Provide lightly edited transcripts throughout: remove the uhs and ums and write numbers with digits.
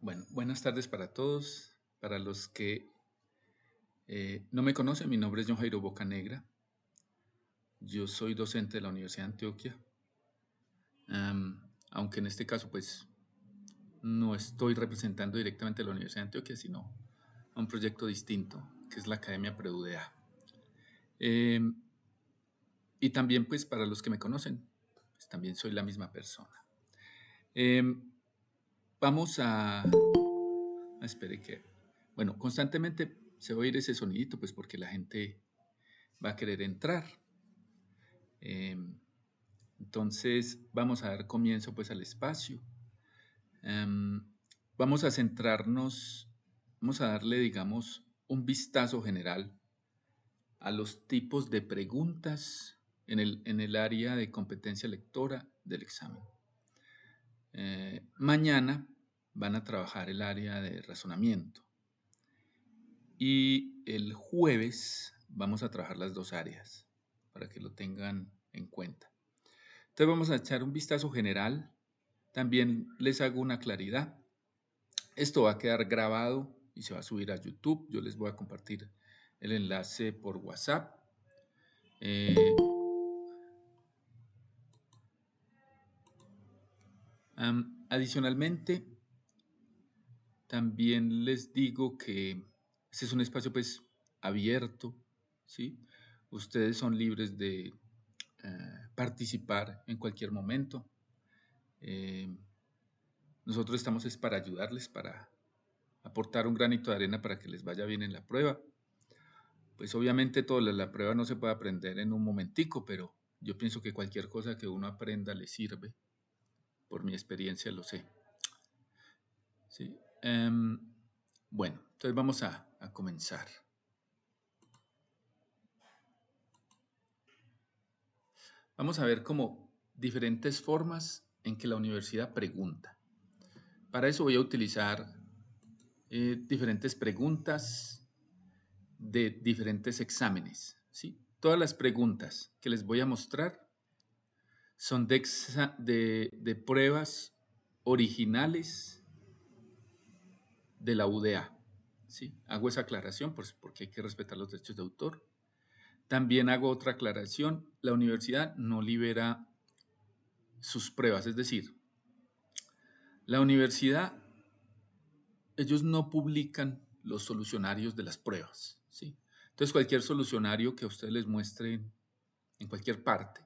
Bueno, buenas tardes para todos. Para los que no me conocen, mi nombre es John Jairo Bocanegra. Yo soy docente de la Universidad de Antioquia, aunque en este caso pues no estoy representando directamente a la Universidad de Antioquia, sino a un proyecto distinto, que es la Academia PreUDA. Y también pues para los que me conocen, pues también soy la misma persona. Vamos a... Espere que... Bueno, constantemente se va a oír ese sonidito pues porque la gente va a querer entrar. Entonces vamos a dar comienzo pues al espacio. Vamos a centrarnos, vamos a darle digamos un vistazo general a los tipos de preguntas en el área de competencia lectora del examen. Mañana van a trabajar el área de razonamiento y el jueves vamos a trabajar las dos áreas para que lo tengan en cuenta. Entonces vamos a echar un vistazo general. También les hago una claridad. Esto va a quedar grabado y se va a subir a YouTube. Yo les voy a compartir el enlace por WhatsApp. Adicionalmente, también les digo que este es un espacio pues abierto, ¿sí? Ustedes son libres de participar en cualquier momento. Nosotros estamos es para ayudarles, para aportar un granito de arena para que les vaya bien en la prueba. Pues obviamente toda la prueba no se puede aprender en un momentico, pero yo pienso que cualquier cosa que uno aprenda le sirve. Por mi experiencia lo sé. ¿Sí? Bueno, entonces vamos a comenzar. Vamos a ver como diferentes formas en que la universidad pregunta. Para eso voy a utilizar diferentes preguntas de diferentes exámenes. ¿Sí? Todas las preguntas que les voy a mostrar son de pruebas originales de la UDA. ¿Sí? Hago esa aclaración porque hay que respetar los derechos de autor. También hago otra aclaración. La universidad no libera sus pruebas, es decir, la universidad, ellos no publican los solucionarios de las pruebas. ¿Sí? Entonces cualquier solucionario que a ustedes les muestre en cualquier parte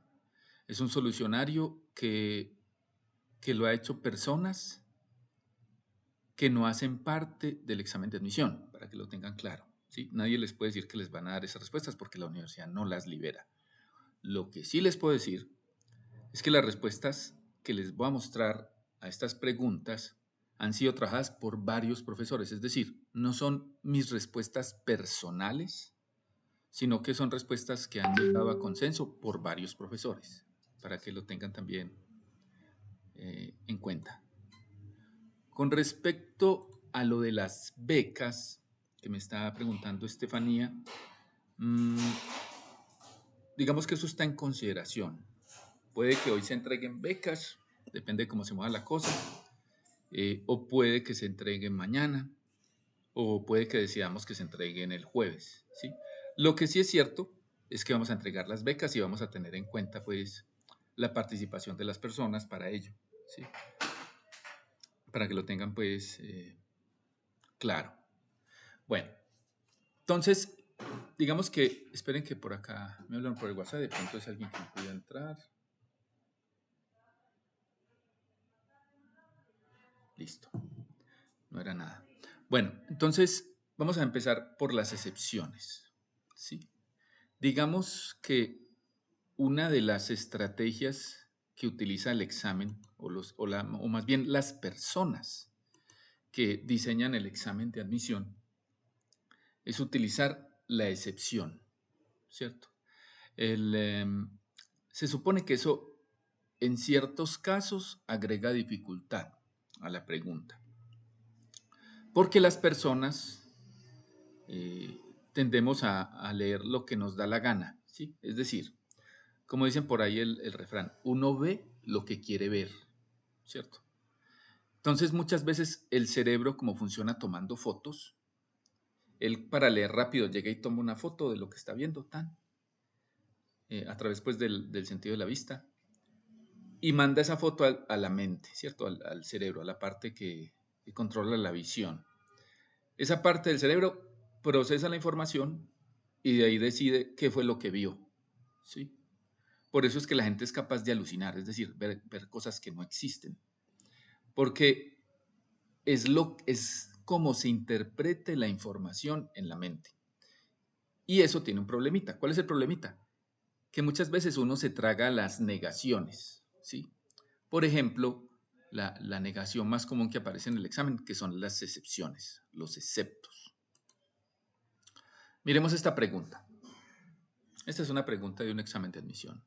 es un solucionario que lo ha hecho personas que no hacen parte del examen de admisión, para que lo tengan claro. ¿Sí? Nadie les puede decir que les van a dar esas respuestas porque la universidad no las libera. Lo que sí les puedo decir es que las respuestas que les voy a mostrar a estas preguntas han sido trabajadas por varios profesores, es decir, no son mis respuestas personales, sino que son respuestas que han llegado a consenso por varios profesores, para que lo tengan también en cuenta. Con respecto a lo de las becas, que me estaba preguntando Estefanía, digamos que eso está en consideración. Puede que hoy se entreguen becas, depende de cómo se mueva la cosa, o puede que se entreguen mañana, o puede que decidamos que se entreguen el jueves, ¿sí? Lo que sí es cierto es que vamos a entregar las becas y vamos a tener en cuenta, pues, la participación de las personas para ello, ¿sí? Para que lo tengan, pues, claro. Bueno, entonces, digamos que, esperen que por acá me hablan por el WhatsApp, de pronto es alguien que me pueda entrar. Listo, no era nada. Bueno, entonces vamos a empezar por las excepciones, ¿sí? Digamos que una de las estrategias que utiliza el examen, o más bien las personas que diseñan el examen de admisión, es utilizar la excepción, ¿cierto? Se supone que eso en ciertos casos agrega dificultad a la pregunta, porque las personas tendemos a leer lo que nos da la gana, ¿sí? Es decir, como dicen por ahí el refrán, uno ve lo que quiere ver, ¿cierto? Entonces, muchas veces el cerebro, como funciona tomando fotos, él para leer rápido llega y toma una foto de lo que está viendo, a través pues, del sentido de la vista, y manda esa foto a la mente, ¿cierto? Al cerebro, a la parte que controla la visión. Esa parte del cerebro procesa la información y de ahí decide qué fue lo que vio, ¿sí? Por eso es que la gente es capaz de alucinar, es decir, ver cosas que no existen. Porque es como se interprete la información en la mente. Y eso tiene un problemita. ¿Cuál es el problemita? Que muchas veces uno se traga las negaciones, ¿sí? Por ejemplo, la negación más común que aparece en el examen, que son las excepciones, los exceptos. Miremos esta pregunta. Esta es una pregunta de un examen de admisión.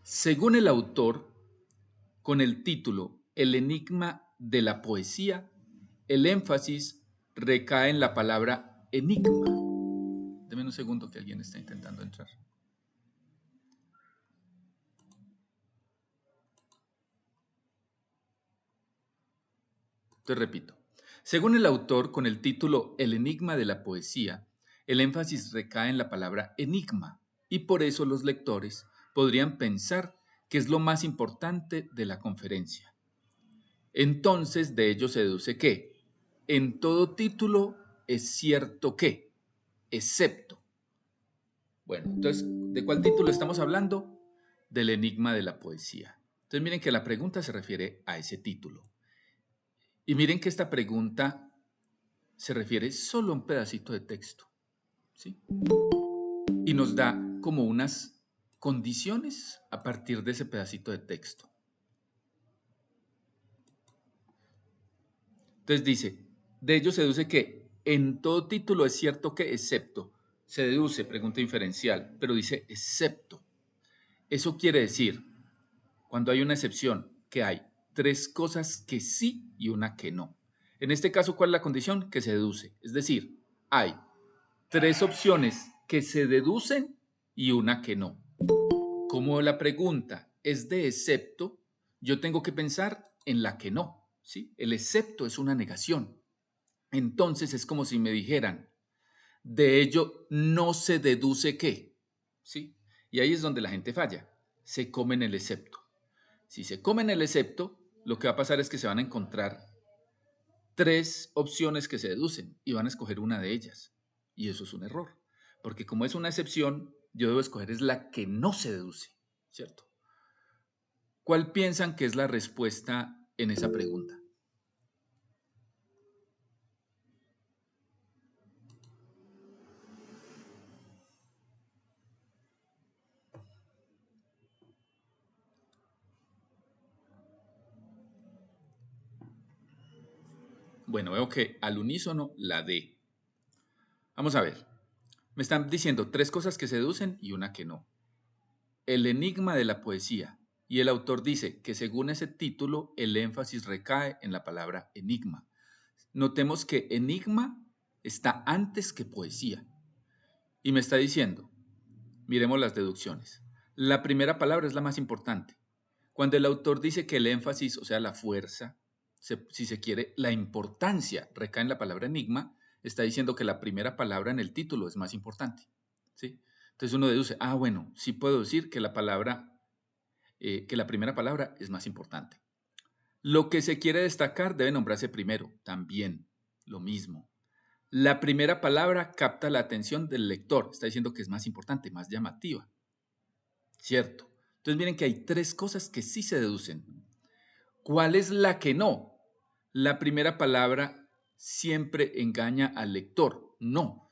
Según el autor, con el título El enigma de la poesía, el énfasis recae en la palabra enigma. Deme un segundo que alguien está intentando entrar. Te repito. Según el autor, con el título El enigma de la poesía, el énfasis recae en la palabra enigma, y por eso los lectores podrían pensar que es lo más importante de la conferencia. Entonces, de ello se deduce que, en todo título es cierto que, excepto. Bueno, entonces, ¿de cuál título estamos hablando? Del enigma de la poesía. Entonces, miren que la pregunta se refiere a ese título. Y miren que esta pregunta se refiere solo a un pedacito de texto, ¿sí? Y nos da como unas condiciones a partir de ese pedacito de texto. Entonces dice, de ello se deduce que en todo título es cierto que excepto, se deduce, pregunta inferencial, pero dice excepto. Eso quiere decir, cuando hay una excepción, que hay tres cosas que sí y una que no. En este caso, ¿cuál es la condición? Que se deduce. Es decir, hay tres opciones que se deducen y una que no. Como la pregunta es de excepto, yo tengo que pensar en la que no, ¿sí? El excepto es una negación. Entonces es como si me dijeran, de ello no se deduce que, ¿sí? Y ahí es donde la gente falla, se comen el excepto. Si se comen el excepto, lo que va a pasar es que se van a encontrar tres opciones que se deducen y van a escoger una de ellas. Y eso es un error, porque como es una excepción, yo debo escoger es la que no se deduce, ¿cierto? ¿Cuál piensan que es la respuesta en esa pregunta? Bueno, veo que al unísono la D. Vamos a ver. Me están diciendo tres cosas que se deducen y una que no. El enigma de la poesía. Y el autor dice que según ese título el énfasis recae en la palabra enigma. Notemos que enigma está antes que poesía. Y me está diciendo, miremos las deducciones. La primera palabra es la más importante. Cuando el autor dice que el énfasis, o sea, la fuerza, si se quiere, la importancia recae en la palabra enigma, está diciendo que la primera palabra en el título es más importante, ¿sí? Entonces uno deduce, bueno, sí puedo decir que que la primera palabra es más importante. Lo que se quiere destacar debe nombrarse primero, también, lo mismo. La primera palabra capta la atención del lector, está diciendo que es más importante, más llamativa, ¿cierto? Entonces miren que hay tres cosas que sí se deducen. ¿Cuál es la que no? La primera palabra siempre engaña al lector. No,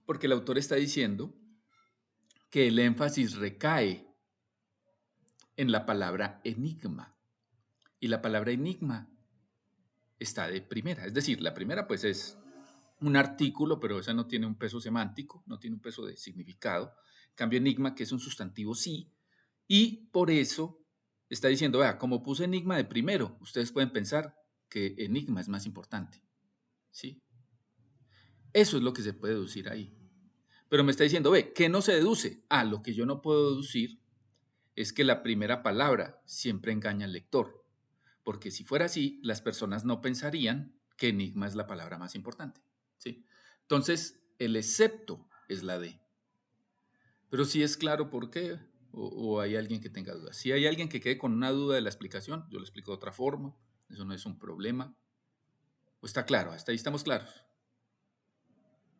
porque el autor está diciendo que el énfasis recae en la palabra enigma. Y la palabra enigma está de primera. Es decir, la primera pues es un artículo, pero esa no tiene un peso semántico, no tiene un peso de significado. En cambio, enigma, que es un sustantivo, sí. Y por eso está diciendo, vea, como puse enigma de primero, ustedes pueden pensar que enigma es más importante. ¿Sí? Eso es lo que se puede deducir ahí. Pero me está diciendo, ve, ¿qué no se deduce? Lo que yo no puedo deducir es que la primera palabra siempre engaña al lector. porque si fuera así, las personas no pensarían que enigma es la palabra más importante, ¿sí? Entonces, el excepto es la D. Pero si es claro por qué, o hay alguien que tenga dudas. Si hay alguien que quede con una duda de la explicación, yo lo explico de otra forma, eso no es un problema. ¿O está claro? Hasta ahí estamos claros.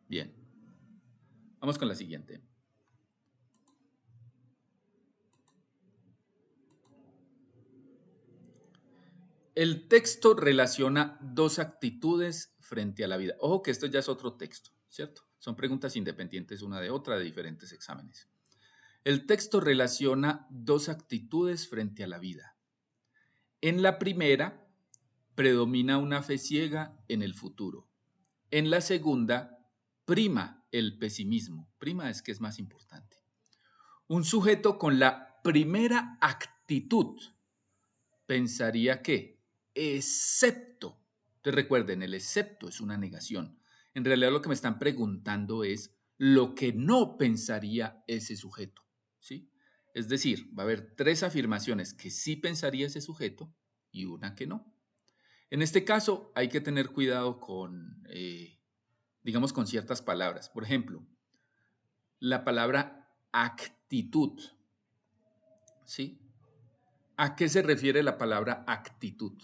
Bien, vamos con la siguiente. El texto relaciona dos actitudes frente a la vida. Ojo que esto ya es otro texto, ¿cierto? Son preguntas independientes una de otra de diferentes exámenes. El texto relaciona dos actitudes frente a la vida. En la primera, predomina una fe ciega en el futuro. En la segunda, prima el pesimismo. Prima es que es más importante. Un sujeto con la primera actitud pensaría que, excepto, entonces recuerden, el excepto es una negación. En realidad lo que me están preguntando es lo que no pensaría ese sujeto, ¿sí? Es decir, va a haber tres afirmaciones que sí pensaría ese sujeto y una que no. En este caso hay que tener cuidado con, digamos, con ciertas palabras. Por ejemplo, la palabra actitud, ¿sí? ¿A qué se refiere la palabra actitud?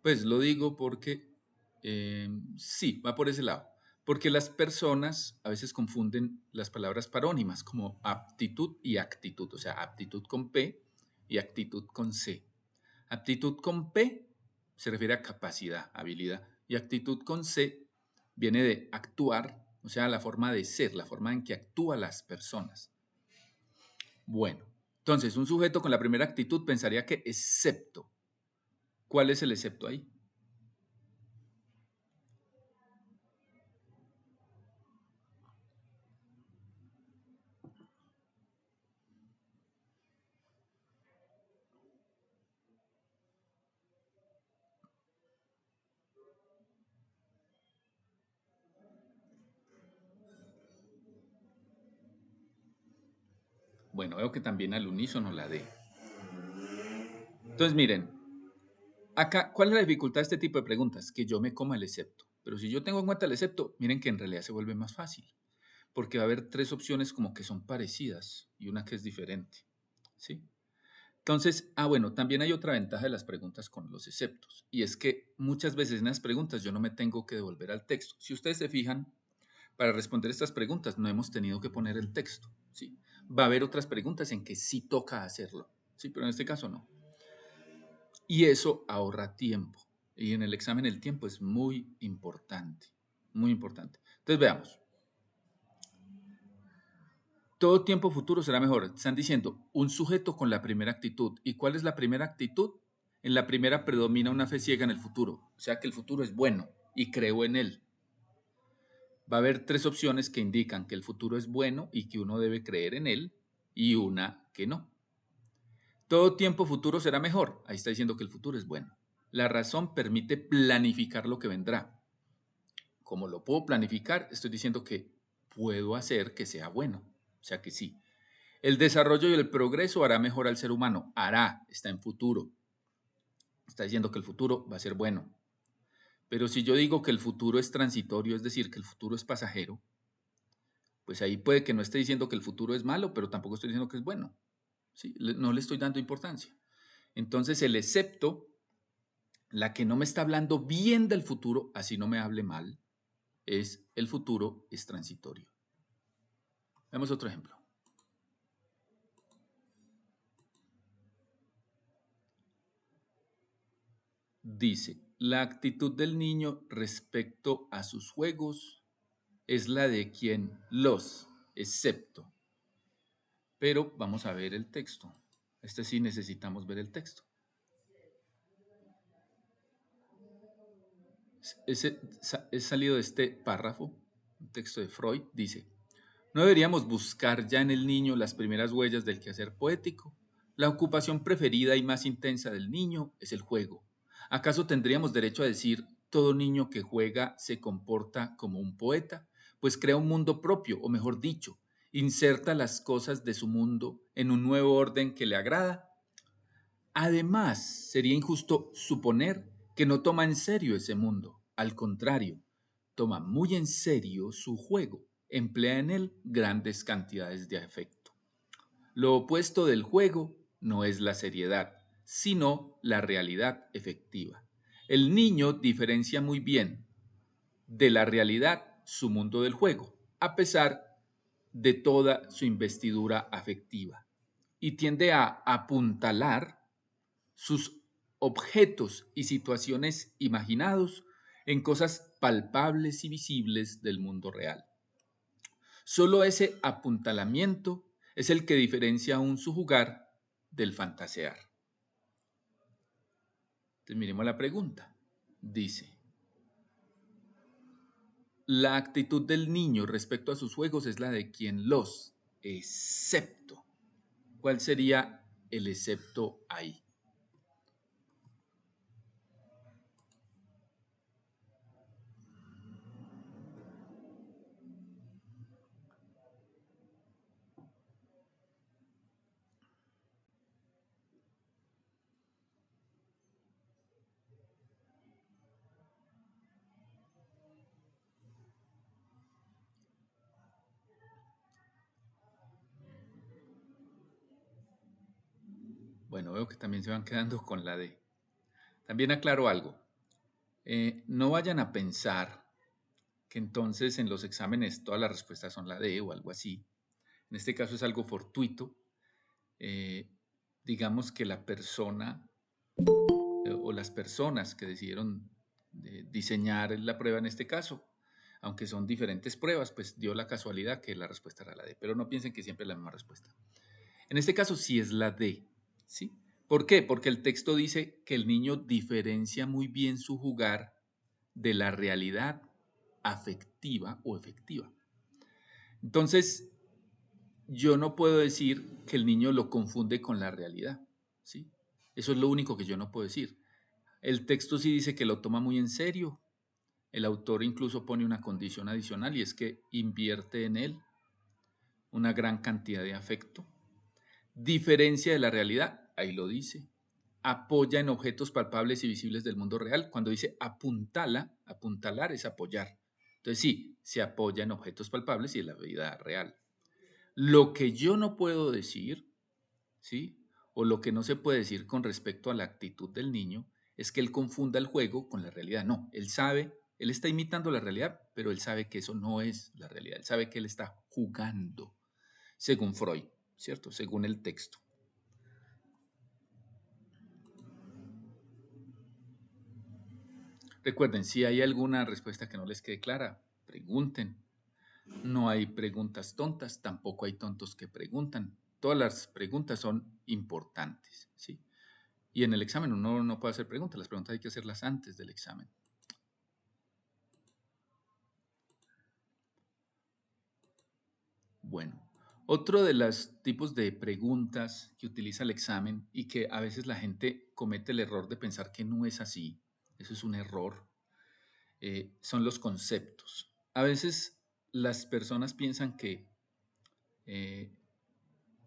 Pues lo digo porque sí, va por ese lado. Porque las personas a veces confunden las palabras parónimas como aptitud y actitud. O sea, aptitud con P y actitud con C. Aptitud con P se refiere a capacidad, habilidad. Y actitud con C viene de actuar, o sea, la forma de ser, la forma en que actúan las personas. Bueno, entonces un sujeto con la primera actitud pensaría que excepto. ¿Cuál es el excepto ahí? Bueno, veo que también al unísono la D. Entonces, miren, acá, ¿cuál es la dificultad de este tipo de preguntas? Que yo me coma el excepto. Pero si yo tengo en cuenta el excepto, miren que en realidad se vuelve más fácil, porque va a haber tres opciones como que son parecidas y una que es diferente, ¿sí? Entonces, bueno, también hay otra ventaja de las preguntas con los exceptos, y es que muchas veces en las preguntas yo no me tengo que devolver al texto. Si ustedes se fijan, para responder estas preguntas no hemos tenido que poner el texto, ¿sí? Va a haber otras preguntas en que sí toca hacerlo, ¿sí? Pero en este caso no. Y eso ahorra tiempo. Y en el examen el tiempo es muy importante, muy importante. Entonces veamos. Todo tiempo futuro será mejor. Están diciendo un sujeto con la primera actitud. ¿Y cuál es la primera actitud? En la primera predomina una fe ciega en el futuro. O sea que el futuro es bueno y creo en él. Va a haber tres opciones que indican que el futuro es bueno y que uno debe creer en él y una que no. Todo tiempo futuro será mejor. Ahí está diciendo que el futuro es bueno. La razón permite planificar lo que vendrá. Como lo puedo planificar, estoy diciendo que puedo hacer que sea bueno. O sea que sí. El desarrollo y el progreso hará mejor al ser humano. Hará, está en futuro. Está diciendo que el futuro va a ser bueno. Pero si yo digo que el futuro es transitorio, es decir, que el futuro es pasajero, pues ahí puede que no esté diciendo que el futuro es malo, pero tampoco estoy diciendo que es bueno. ¿Sí? No le estoy dando importancia. Entonces el excepto, la que no me está hablando bien del futuro, así no me hable mal, es el futuro es transitorio. Veamos otro ejemplo. Dice, la actitud del niño respecto a sus juegos es la de quien los, excepto. Pero vamos a ver el texto. Este sí necesitamos ver el texto. Es salido de este párrafo, un texto de Freud, dice, ¿no deberíamos buscar ya en el niño las primeras huellas del quehacer poético? La ocupación preferida y más intensa del niño es el juego. ¿Acaso tendríamos derecho a decir todo niño que juega se comporta como un poeta, pues crea un mundo propio, o mejor dicho, inserta las cosas de su mundo en un nuevo orden que le agrada. Además, sería injusto suponer que no toma en serio ese mundo. Al contrario, toma muy en serio su juego, emplea en él grandes cantidades de afecto. Lo opuesto del juego no es la seriedad, sino la realidad efectiva. El niño diferencia muy bien de la realidad su mundo del juego, a pesar de toda su investidura afectiva, y tiende a apuntalar sus objetos y situaciones imaginados en cosas palpables y visibles del mundo real. Solo ese apuntalamiento es el que diferencia aún su jugar del fantasear. Entonces miremos la pregunta. Dice, la actitud del niño respecto a sus juegos es la de quien los, excepto. ¿Cuál sería el excepto ahí? Bueno, veo que también se van quedando con la D. También aclaro algo. No vayan a pensar que entonces en los exámenes todas las respuestas son la D o algo así. En este caso es algo fortuito. Eh, digamos que la persona o las personas que decidieron diseñar la prueba en este caso, aunque son diferentes pruebas, pues dio la casualidad que la respuesta era la D. Pero no piensen que siempre es la misma respuesta. En este caso sí es la D, ¿sí? ¿Por qué? Porque el texto dice que el niño diferencia muy bien su jugar de la realidad afectiva o efectiva. Entonces, yo no puedo decir que el niño lo confunde con la realidad, ¿sí? Eso es lo único que yo no puedo decir. El texto sí dice que lo toma muy en serio. El autor incluso pone una condición adicional y es que invierte en él una gran cantidad de afecto. Diferencia de la realidad, ahí lo dice. Apoya en objetos palpables y visibles del mundo real. Cuando dice apuntala, apuntalar es apoyar. Entonces sí, se apoya en objetos palpables y en la vida real. Lo que yo no puedo decir, ¿sí? O lo que no se puede decir con respecto a la actitud del niño es que él confunda el juego con la realidad. No, él sabe, él está imitando la realidad, pero él sabe que eso no es la realidad. Él sabe que él está jugando, según Freud, ¿cierto? Según el texto. Recuerden, si hay alguna respuesta que no les quede clara, pregunten. No hay preguntas tontas, tampoco hay tontos que preguntan. Todas las preguntas son importantes, ¿sí? Y en el examen uno no puede hacer preguntas, las preguntas hay que hacerlas antes del examen. Bueno, otro de los tipos de preguntas que utiliza el examen y que a veces la gente comete el error de pensar que no es así, eso es un error, son los conceptos. A veces las personas piensan que eh,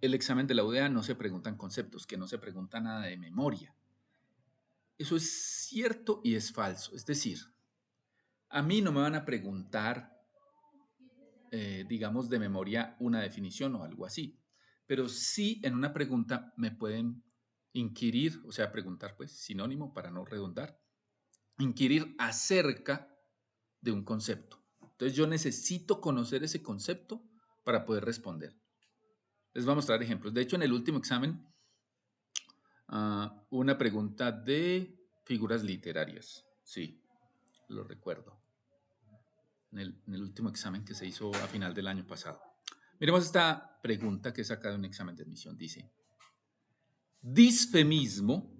el examen de la UDA no se preguntan conceptos, que no se pregunta nada de memoria. Eso es cierto y es falso. Es decir, a mí no me van a preguntar, digamos, de memoria una definición o algo así, pero sí en una pregunta me pueden inquirir, o sea, preguntar, pues, sinónimo para no redundar, inquirir acerca de un concepto. Entonces yo necesito conocer ese concepto para poder responder. Les voy a mostrar ejemplos. De hecho, en el último examen, una pregunta de figuras literarias. Sí, lo recuerdo. En el último examen que se hizo a final del año pasado. Miremos esta pregunta que he sacado de un examen de admisión. Dice, disfemismo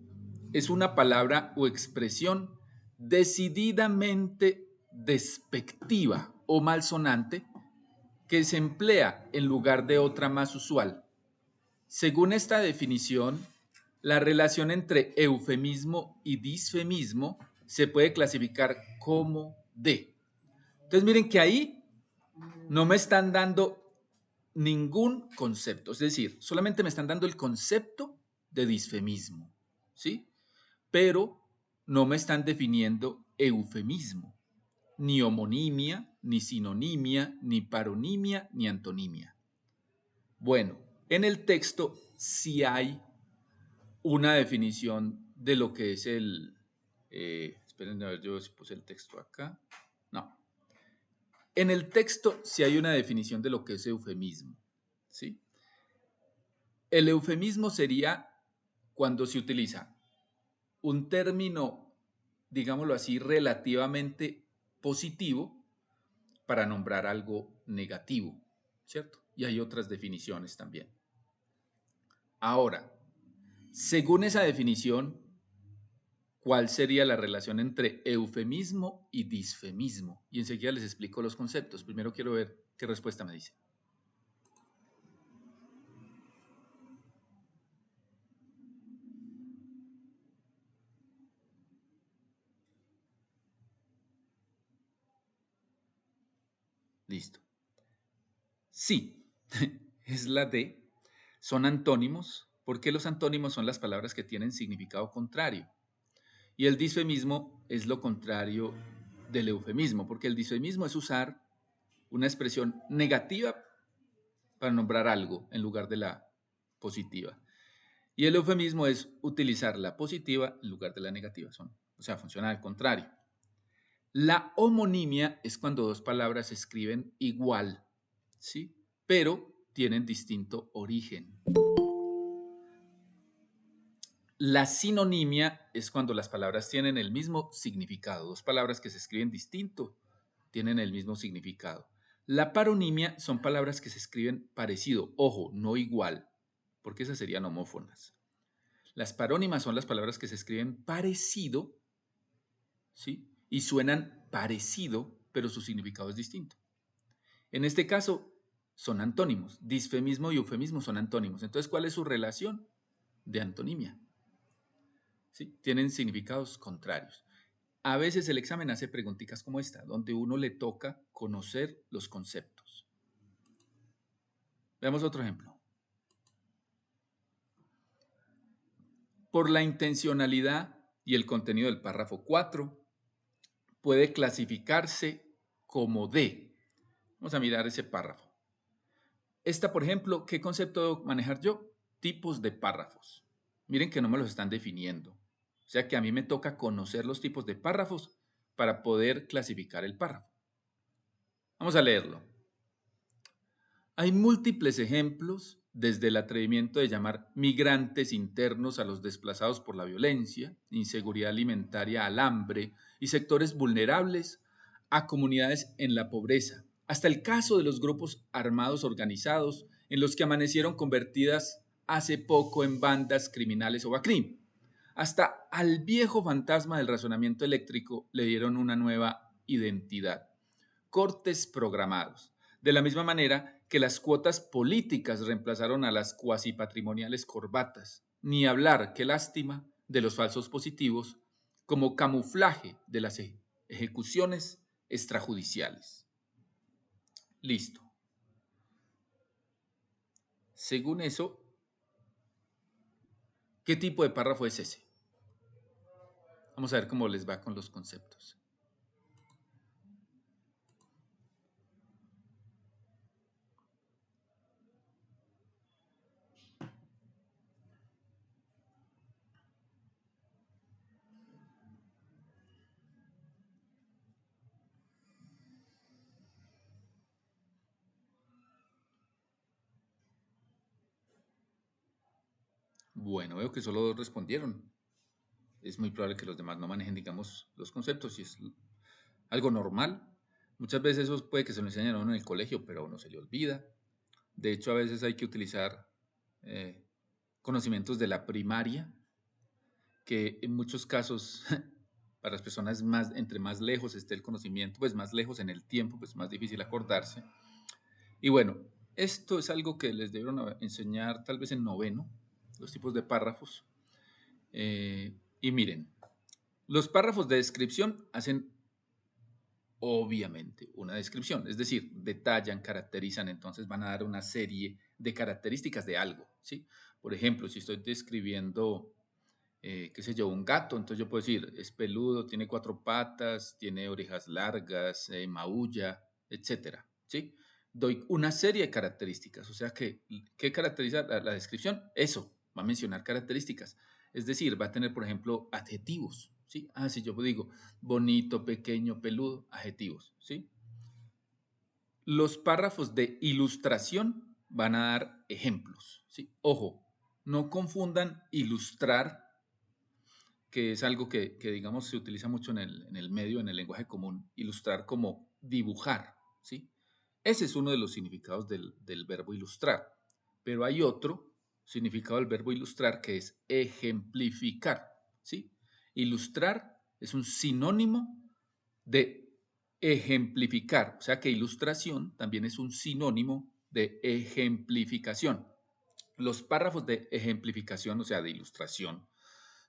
es una palabra o expresión decididamente despectiva o malsonante que se emplea en lugar de otra más usual. Según esta definición, la relación entre eufemismo y disfemismo se puede clasificar como D. Entonces miren que ahí no me están dando ningún concepto, es decir, solamente me están dando el concepto de disfemismo, ¿sí? Pero no me están definiendo eufemismo, ni homonimia, ni sinonimia, ni paronimia, ni antonimia. Bueno, en el texto sí hay una definición de lo que es el... esperen a ver, yo si puse el texto acá. No. En el texto sí hay una definición de lo que es eufemismo, ¿sí? El eufemismo sería cuando se utiliza un término, digámoslo así, relativamente positivo para nombrar algo negativo, ¿cierto? Y hay otras definiciones también. Ahora, según esa definición, ¿cuál sería la relación entre eufemismo y disfemismo? Y enseguida les explico los conceptos. Primero quiero ver qué respuesta me dice. Listo. Sí, es la D. Son antónimos, porque los antónimos son las palabras que tienen significado contrario. Y el disfemismo es lo contrario del eufemismo, porque el disfemismo es usar una expresión negativa para nombrar algo en lugar de la positiva. Y el eufemismo es utilizar la positiva en lugar de la negativa. O sea, funciona al contrario. La homonimia es cuando dos palabras se escriben igual, ¿sí? Pero tienen distinto origen. La sinonimia es cuando las palabras tienen el mismo significado. Dos palabras que se escriben distinto tienen el mismo significado. La paronimia son palabras que se escriben parecido, ojo, no igual, porque esas serían homófonas. Las parónimas son las palabras que se escriben parecido, ¿sí? Y suenan parecido, pero su significado es distinto. En este caso, son antónimos. Disfemismo y eufemismo son antónimos. Entonces, ¿cuál es su relación de antonimia? ¿Sí? Tienen significados contrarios. A veces el examen hace preguntitas como esta, donde uno le toca conocer los conceptos. Veamos otro ejemplo. Por la intencionalidad y el contenido del párrafo 4, puede clasificarse como D. Vamos a mirar ese párrafo. Esta, por ejemplo, ¿qué concepto debo manejar yo? Tipos de párrafos. Miren que no me los están definiendo. O sea que a mí me toca conocer los tipos de párrafos para poder clasificar el párrafo. Vamos a leerlo. Hay múltiples ejemplos, desde el atrevimiento de llamar migrantes internos a los desplazados por la violencia, inseguridad alimentaria al hambre y sectores vulnerables, a comunidades en la pobreza, hasta el caso de los grupos armados organizados en los que amanecieron convertidas hace poco en bandas criminales o BACRIM. Hasta al viejo fantasma del razonamiento eléctrico le dieron una nueva identidad. Cortes programados. De la misma manera que las cuotas políticas reemplazaron a las cuasi patrimoniales corbatas. Ni hablar, qué lástima, de los falsos positivos como camuflaje de las ejecuciones extrajudiciales. Listo. Según eso, ¿qué tipo de párrafo es ese? Vamos a ver cómo les va con los conceptos. Bueno, veo que solo dos respondieron. Es muy probable que los demás no manejen, digamos, los conceptos, y es algo normal. Muchas veces eso puede que se lo enseñen a uno en el colegio, pero a uno se le olvida. De hecho, a veces hay que utilizar conocimientos de la primaria, que en muchos casos, para las personas más, entre más lejos esté el conocimiento, pues más lejos en el tiempo, pues más difícil acordarse. Y bueno, esto es algo que les debieron enseñar tal vez en noveno, los tipos de párrafos. Y miren, Los párrafos de descripción hacen obviamente una descripción, es decir, detallan, caracterizan, entonces van a dar una serie de características de algo, ¿sí? Por ejemplo, si estoy describiendo, qué sé yo, un gato, entonces yo puedo decir, es peludo, tiene 4 patas, tiene orejas largas, maulla, etcétera, ¿sí? Doy una serie de características, o sea que, ¿qué caracteriza la descripción? Eso, va a mencionar características, es decir, va a tener, por ejemplo, adjetivos, ¿sí? Ah, si yo digo bonito, pequeño, peludo, adjetivos, ¿sí? Los párrafos de ilustración van a dar ejemplos, ¿sí? Ojo, no confundan ilustrar, que es algo que, digamos, se utiliza mucho en el medio, en el lenguaje común, ilustrar como dibujar, ¿sí? Ese es uno de los significados del verbo ilustrar, pero hay otro significado del verbo ilustrar que es ejemplificar, ¿sí? Ilustrar es un sinónimo de ejemplificar, o sea que ilustración también es un sinónimo de ejemplificación. Los párrafos de ejemplificación, o sea, de ilustración,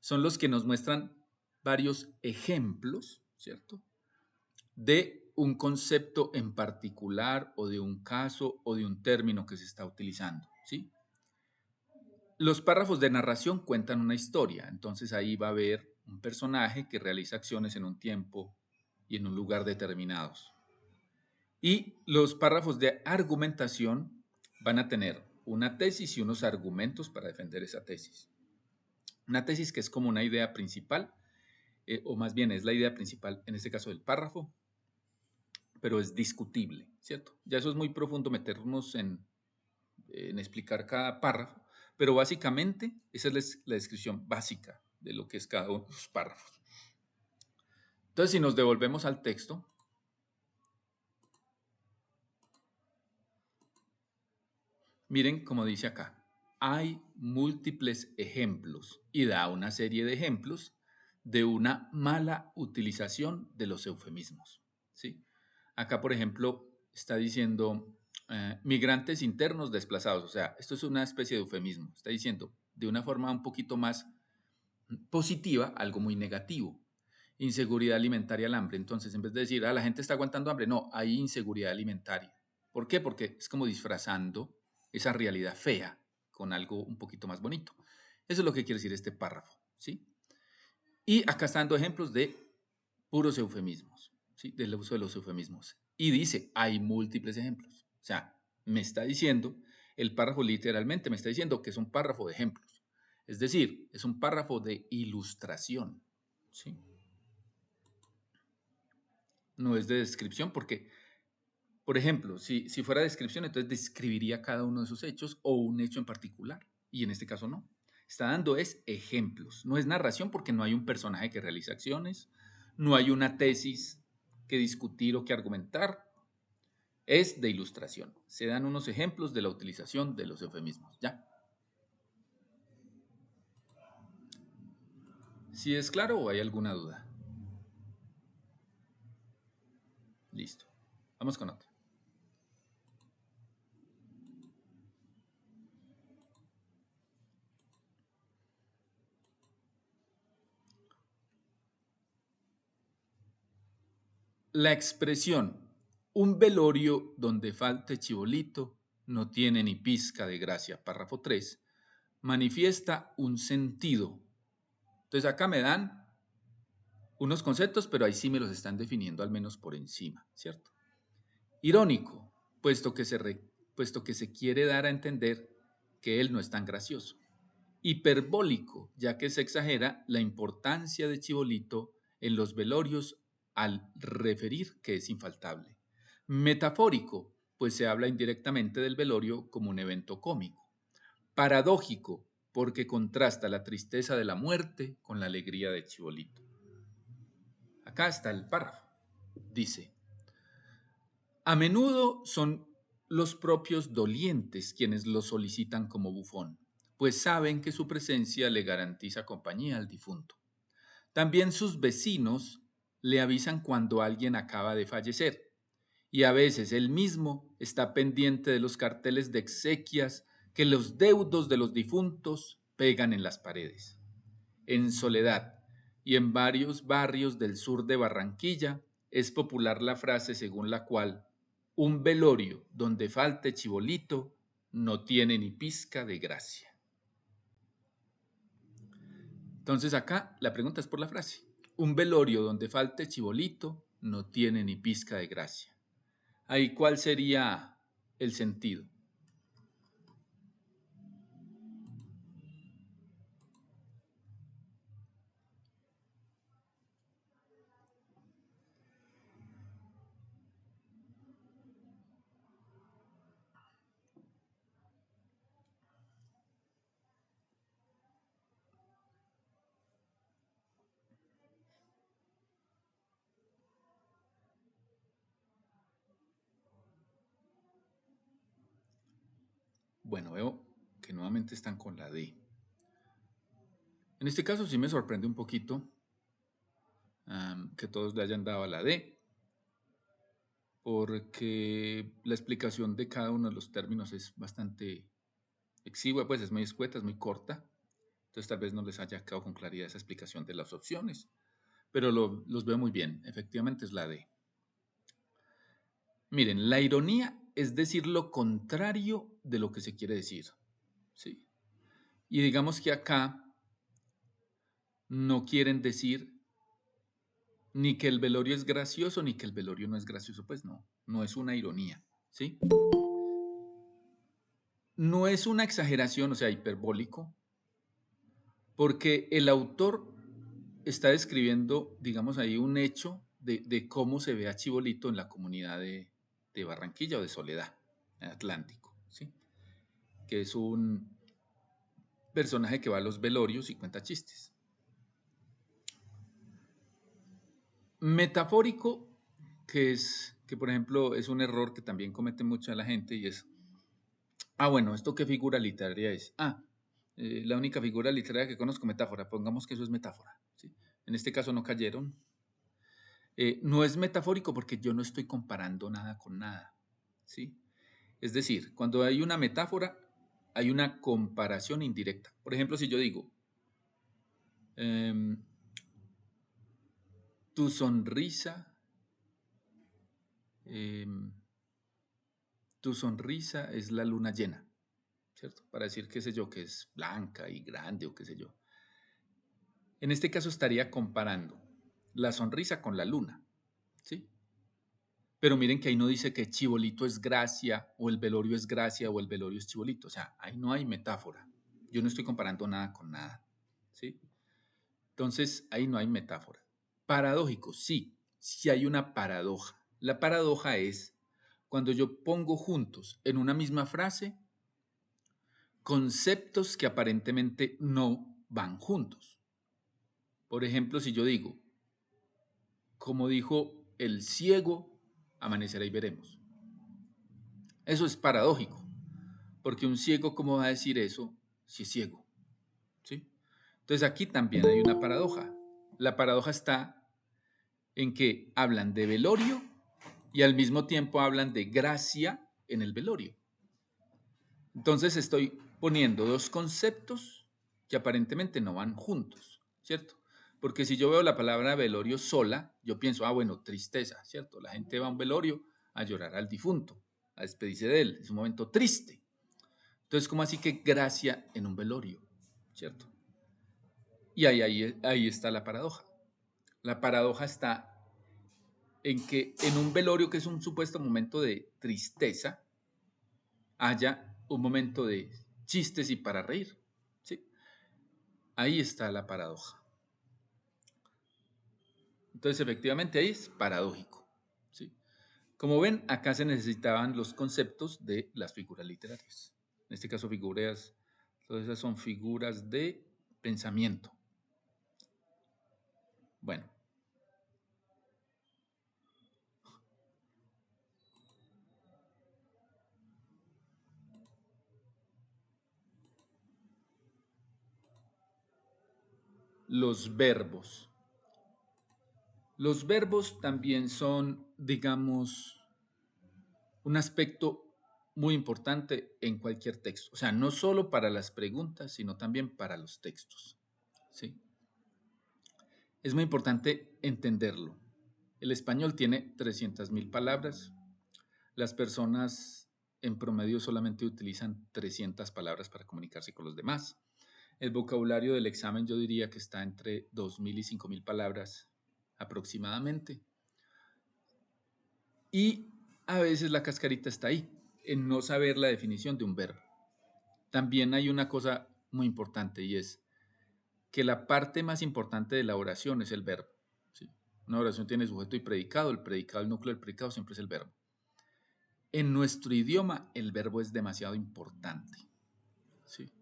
son los que nos muestran varios ejemplos, ¿cierto? De un concepto en particular o de un caso o de un término que se está utilizando, ¿sí? Los párrafos de narración cuentan una historia, entonces ahí va a haber un personaje que realiza acciones en un tiempo y en un lugar determinados. Y los párrafos de argumentación van a tener una tesis y unos argumentos para defender esa tesis. Una tesis que es como una idea principal, o más bien es la idea principal en este caso del párrafo, pero es discutible, ¿cierto? Ya eso es muy profundo meternos en explicar cada párrafo, pero básicamente esa es la descripción básica de lo que es cada uno de los párrafos. Entonces, si nos devolvemos al texto, miren cómo dice acá, hay múltiples ejemplos y da una serie de ejemplos de una mala utilización de los eufemismos, ¿sí? Acá, por ejemplo, está diciendo migrantes internos desplazados, o sea, esto es una especie de eufemismo, está diciendo de una forma un poquito más positiva algo muy negativo. Inseguridad alimentaria al hambre. Entonces, en vez de decir, la gente está aguantando hambre, no, hay inseguridad alimentaria. ¿Por qué? Porque es como disfrazando esa realidad fea con algo un poquito más bonito. Eso es lo que quiere decir este párrafo, ¿sí? Y acá están dando ejemplos de puros eufemismos, ¿sí? Del uso de los eufemismos. Y dice, hay múltiples ejemplos. O sea, me está diciendo, el párrafo literalmente me está diciendo que es un párrafo de ejemplos. Es decir, es un párrafo de ilustración, ¿sí? No es de descripción porque, por ejemplo, si fuera descripción, entonces describiría cada uno de esos hechos o un hecho en particular. Y en este caso no. Está dando es ejemplos. No es narración porque no hay un personaje que realiza acciones, no hay una tesis que discutir o que argumentar. Es de ilustración. Se dan unos ejemplos de la utilización de los eufemismos. ¿Ya? Si es claro o hay alguna duda. Listo. Vamos con otro. La expresión un velorio donde falte chibolito no tiene ni pizca de gracia, párrafo 3, manifiesta un sentido. Entonces acá me dan unos conceptos, pero ahí sí me los están definiendo al menos por encima, ¿cierto? Irónico, puesto que se quiere dar a entender que él no es tan gracioso. Hiperbólico, ya que se exagera la importancia de Chibolito en los velorios al referir que es infaltable. Metafórico, pues se habla indirectamente del velorio como un evento cómico. Paradójico, porque contrasta la tristeza de la muerte con la alegría de Chibolito. Acá está el párrafo. Dice, a menudo son los propios dolientes quienes lo solicitan como bufón, pues saben que su presencia le garantiza compañía al difunto. También sus vecinos le avisan cuando alguien acaba de fallecer, y a veces él mismo está pendiente de los carteles de exequias que los deudos de los difuntos pegan en las paredes. En soledad, y en varios barrios del sur de Barranquilla es popular la frase según la cual un velorio donde falte chibolito no tiene ni pizca de gracia. Entonces acá la pregunta es por la frase. Un velorio donde falte chibolito no tiene ni pizca de gracia. Ahí, ¿cuál sería el sentido? Bueno, veo que nuevamente están con la D. En este caso sí me sorprende un poquito que todos le hayan dado a la D, porque la explicación de cada uno de los términos es bastante exigua, pues es muy escueta, es muy corta. Entonces tal vez no les haya quedado con claridad esa explicación de las opciones, pero los veo muy bien. Efectivamente es la D. Miren, la ironía es decir lo contrario de lo que se quiere decir, ¿sí? Y digamos que acá no quieren decir ni que el velorio es gracioso ni que el velorio no es gracioso, pues no, no es una ironía, ¿sí? No es una exageración, o sea, hiperbólico, porque el autor está describiendo, digamos ahí, un hecho de cómo se ve a Chibolito en la comunidad de Barranquilla o de Soledad, en Atlántico, ¿sí? Que es un personaje que va a los velorios y cuenta chistes. Metafórico, que por ejemplo es un error que también comete mucha la gente y es, bueno, ¿esto qué figura literaria es? La única figura literaria que conozco, metáfora, pongamos que eso es metáfora, ¿sí? En este caso no cayeron. No es metafórico porque yo no estoy comparando nada con nada, ¿sí? Es decir, cuando hay una metáfora, hay una comparación indirecta. Por ejemplo, si yo digo, em, tu sonrisa, em, tu sonrisa es la luna llena, ¿cierto? Para decir, qué sé yo, que es blanca y grande o qué sé yo. En este caso estaría comparando la sonrisa con la luna, ¿sí? Pero miren que ahí no dice que Chibolito es gracia o el velorio es gracia o el velorio es Chibolito. O sea, ahí no hay metáfora. Yo no estoy comparando nada con nada, ¿sí? Entonces, ahí no hay metáfora. Paradójico, sí, sí hay una paradoja. La paradoja es cuando yo pongo juntos en una misma frase conceptos que aparentemente no van juntos. Por ejemplo, si yo digo, como dijo el ciego, amanecerá y veremos. Eso es paradójico, porque un ciego, ¿cómo va a decir eso si es ciego? ¿Sí? Entonces aquí también hay una paradoja. La paradoja está en que hablan de velorio y al mismo tiempo hablan de gracia en el velorio. Entonces estoy poniendo dos conceptos que aparentemente no van juntos, ¿cierto? Porque si yo veo la palabra velorio sola, yo pienso, bueno, tristeza, ¿cierto? La gente va a un velorio a llorar al difunto, a despedirse de él, es un momento triste. Entonces, ¿cómo así que gracia en un velorio? ¿Cierto? Y ahí está la paradoja. La paradoja está en que en un velorio, que es un supuesto momento de tristeza, haya un momento de chistes y para reír. ¿Sí? Ahí está la paradoja. Entonces, efectivamente, ahí es paradójico. ¿Sí? Como ven, acá se necesitaban los conceptos de las figuras literarias. En este caso, todas esas son figuras de pensamiento. Bueno, los verbos. Los verbos también son, digamos, un aspecto muy importante en cualquier texto. O sea, no solo para las preguntas, sino también para los textos. ¿Sí? Es muy importante entenderlo. El español tiene 300.000 palabras. Las personas en promedio solamente utilizan 300 palabras para comunicarse con los demás. El vocabulario del examen yo diría que está entre 2.000 y 5.000 palabras aproximadamente. Y a veces la cascarita está ahí, en no saber la definición de un verbo. También hay una cosa muy importante y es que la parte más importante de la oración es el verbo. ¿Sí? Una oración tiene sujeto y predicado. El predicado, el núcleo del predicado siempre es el verbo. En nuestro idioma el verbo es demasiado importante. ¿Sí?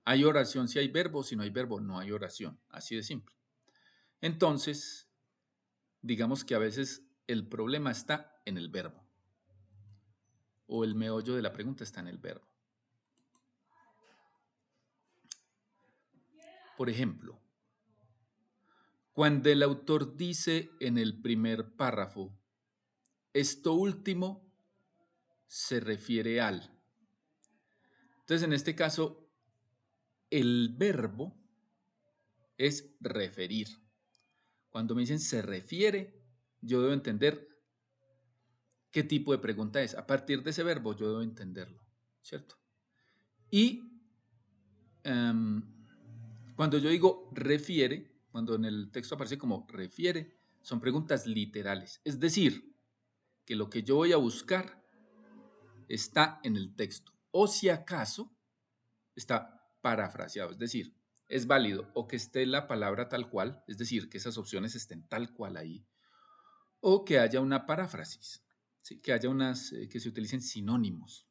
Hay oración si hay verbo, si no hay verbo no hay oración. Así de simple. Entonces, digamos que a veces el problema está en el verbo. O el meollo de la pregunta está en el verbo. Por ejemplo, cuando el autor dice en el primer párrafo, esto último se refiere al. Entonces, en este caso, el verbo es referir. Cuando me dicen se refiere, yo debo entender qué tipo de pregunta es. A partir de ese verbo, yo debo entenderlo, ¿cierto? Y cuando yo digo refiere, cuando en el texto aparece como refiere, son preguntas literales. Es decir, que lo que yo voy a buscar está en el texto. O si acaso, está parafraseado. Es decir, es válido o que esté la palabra tal cual, es decir, que esas opciones estén tal cual ahí, o que haya una paráfrasis, ¿sí? Que haya que se utilicen sinónimos.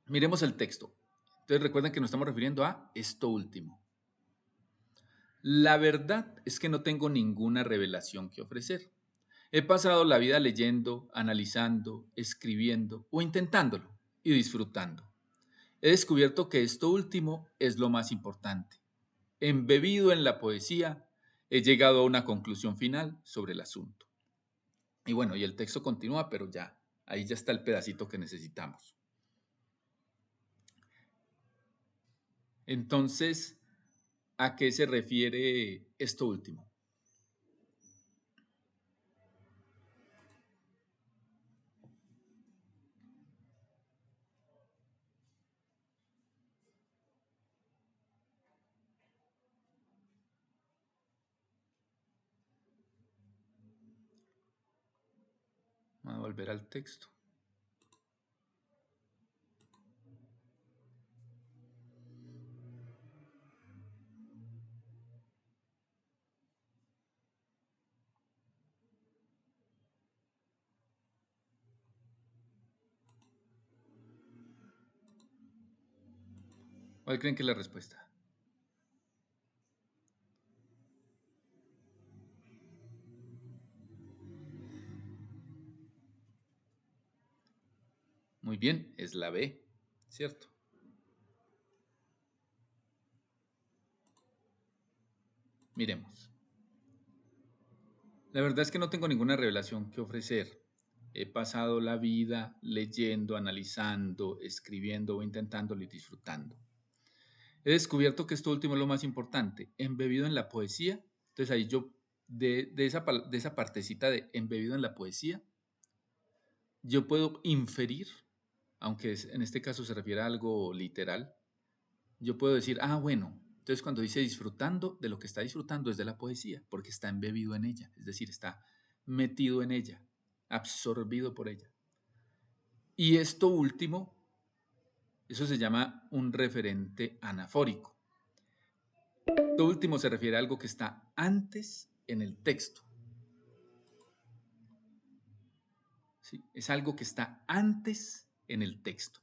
Miremos el texto. Entonces recuerden que nos estamos refiriendo a esto último. La verdad es que no tengo ninguna revelación que ofrecer. He pasado la vida leyendo, analizando, escribiendo o intentándolo y disfrutando. He descubierto que esto último es lo más importante. Embebido en la poesía, he llegado a una conclusión final sobre el asunto. Y bueno, y el texto continúa, pero ya, ahí ya está el pedacito que necesitamos. Entonces, ¿a qué se refiere esto último? Vamos a volver al texto. ¿Cuál creen que es la respuesta? Muy bien, es la B, ¿cierto? Miremos. La verdad es que no tengo ninguna revelación que ofrecer. He pasado la vida leyendo, analizando, escribiendo o intentándolo y disfrutando. He descubierto que esto último es lo más importante, embebido en la poesía. Entonces ahí yo, de esa partecita de embebido en la poesía, yo puedo inferir, aunque en este caso se refiere a algo literal, yo puedo decir, ah, bueno, entonces cuando dice disfrutando, de lo que está disfrutando es de la poesía, porque está embebido en ella, es decir, está metido en ella, absorbido por ella. Y esto último, eso se llama un referente anafórico. Esto último se refiere a algo que está antes en el texto. ¿Sí? Es algo que está antes en el texto.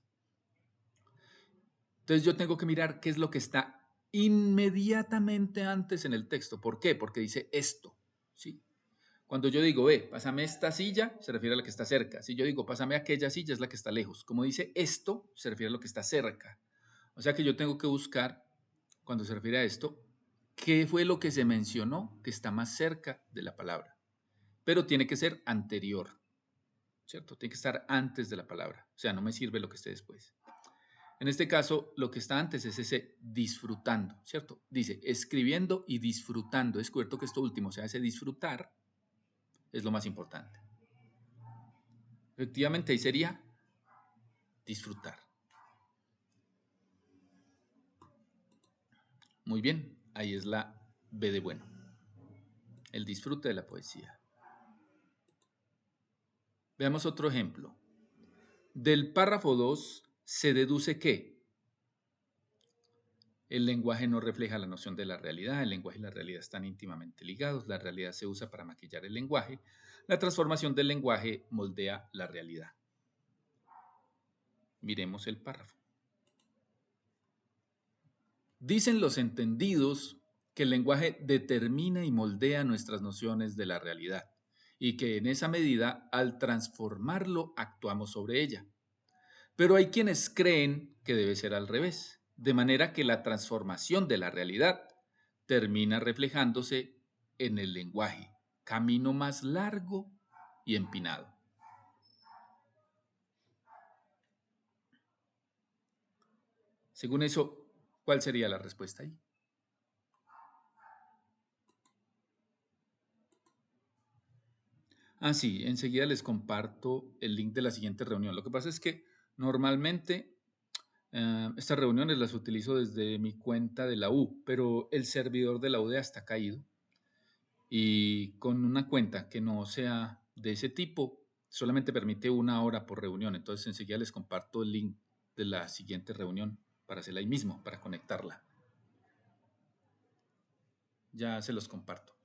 Entonces yo tengo que mirar qué es lo que está inmediatamente antes en el texto. ¿Por qué? Porque dice esto. ¿Sí? Cuando yo digo, pásame esta silla, se refiere a la que está cerca. Si yo digo, pásame aquella silla, es la que está lejos. Como dice esto, se refiere a lo que está cerca. O sea que yo tengo que buscar, cuando se refiere a esto, qué fue lo que se mencionó que está más cerca de la palabra. Pero tiene que ser anterior, ¿cierto? Tiene que estar antes de la palabra. O sea, no me sirve lo que esté después. En este caso, lo que está antes es ese disfrutando, ¿cierto? Dice escribiendo y disfrutando. He descubierto que esto último, o sea, ese disfrutar, es lo más importante. Efectivamente, ahí sería disfrutar. Muy bien, ahí es la B de bueno. El disfrute de la poesía. Veamos otro ejemplo. Del párrafo 2 se deduce que el lenguaje no refleja la noción de la realidad, el lenguaje y la realidad están íntimamente ligados, la realidad se usa para maquillar el lenguaje, la transformación del lenguaje moldea la realidad. Miremos el párrafo. Dicen los entendidos que el lenguaje determina y moldea nuestras nociones de la realidad y que en esa medida, al transformarlo, actuamos sobre ella. Pero hay quienes creen que debe ser al revés, de manera que la transformación de la realidad termina reflejándose en el lenguaje, camino más largo y empinado. Según eso, ¿cuál sería la respuesta ahí? Ah, sí, enseguida les comparto el link de la siguiente reunión. Lo que pasa es que normalmente estas reuniones las utilizo desde mi cuenta de la U, pero el servidor de la UDA está caído y con una cuenta que no sea de ese tipo, solamente permite 1 hora por reunión. Entonces enseguida les comparto el link de la siguiente reunión para hacerla ahí mismo, para conectarla. Ya se los comparto.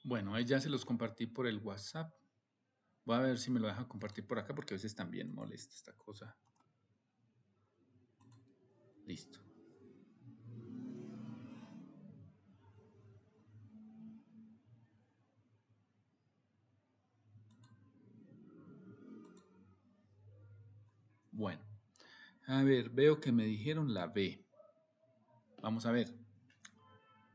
Bueno, ahí ya se los compartí por el WhatsApp. Voy a ver si me lo deja compartir por acá porque a veces también molesta esta cosa. Listo. Bueno, a ver, veo que me dijeron la B. Vamos a ver.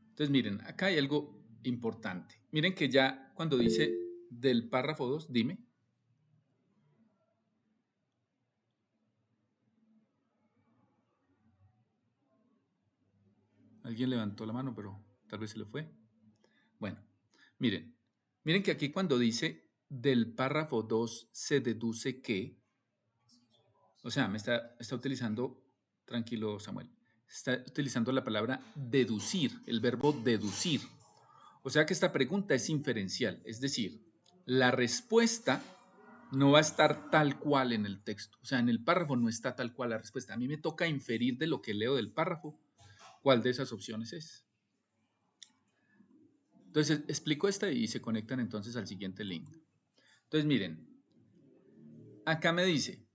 Entonces, miren, acá hay algo importante. Miren que ya cuando dice del párrafo 2, dime. Alguien levantó la mano, pero tal vez se le fue. Bueno, miren que aquí cuando dice del párrafo 2 se deduce que, o sea, me está utilizando, tranquilo Samuel, está utilizando la palabra deducir, el verbo deducir. O sea que esta pregunta es inferencial, es decir, la respuesta no va a estar tal cual en el texto. O sea, en el párrafo no está tal cual la respuesta. A mí me toca inferir de lo que leo del párrafo cuál de esas opciones es. Entonces, explico esta y se conectan entonces al siguiente link. Entonces, miren, acá me dice,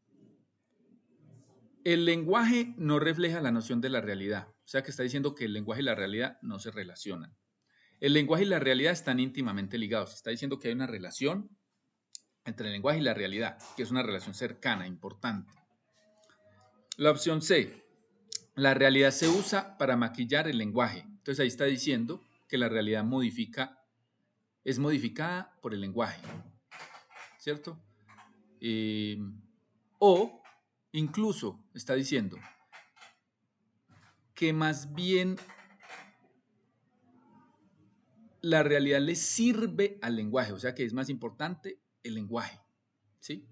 el lenguaje no refleja la noción de la realidad. O sea que está diciendo que el lenguaje y la realidad no se relacionan. El lenguaje y la realidad están íntimamente ligados. Está diciendo que hay una relación entre el lenguaje y la realidad, que es una relación cercana, importante. La opción C, La realidad se usa para maquillar el lenguaje. Entonces ahí está diciendo que la realidad es modificada por el lenguaje, ¿cierto? Eh, o incluso está diciendo que más bien la realidad le sirve al lenguaje, o sea que es más importante el lenguaje, ¿sí?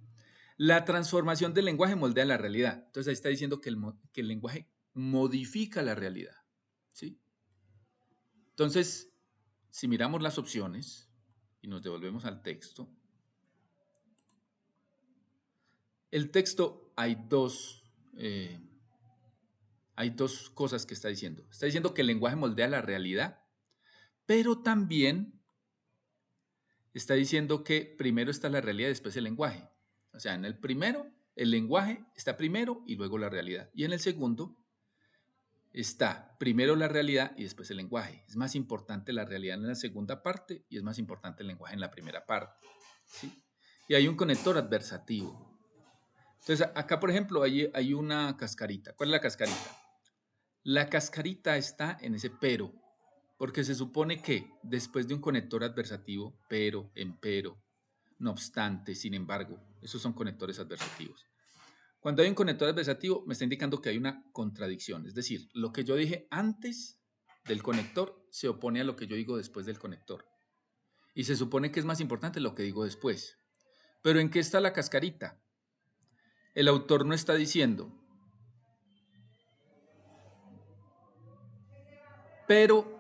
La transformación del lenguaje moldea la realidad. Entonces ahí está diciendo que el lenguaje modifica la realidad, ¿sí? Entonces, si miramos las opciones y nos devolvemos al texto, el texto hay dos cosas que está diciendo. Está diciendo que el lenguaje moldea la realidad, pero también está diciendo que primero está la realidad y después el lenguaje. O sea, en el primero, el lenguaje está primero y luego la realidad. Y en el segundo, está primero la realidad y después el lenguaje. Es más importante la realidad en la segunda parte y es más importante el lenguaje en la primera parte, ¿sí? Y hay un conector adversativo. Entonces, acá, por ejemplo, hay una cascarita. ¿Cuál es la cascarita? La cascarita está en ese pero, porque se supone que después de un conector adversativo, pero, empero, no obstante, sin embargo, esos son conectores adversativos. Cuando hay un conector adversativo, me está indicando que hay una contradicción. Es decir, lo que yo dije antes del conector se opone a lo que yo digo después del conector. Y se supone que es más importante lo que digo después. Pero ¿en qué está la cascarita? El autor no está diciendo, pero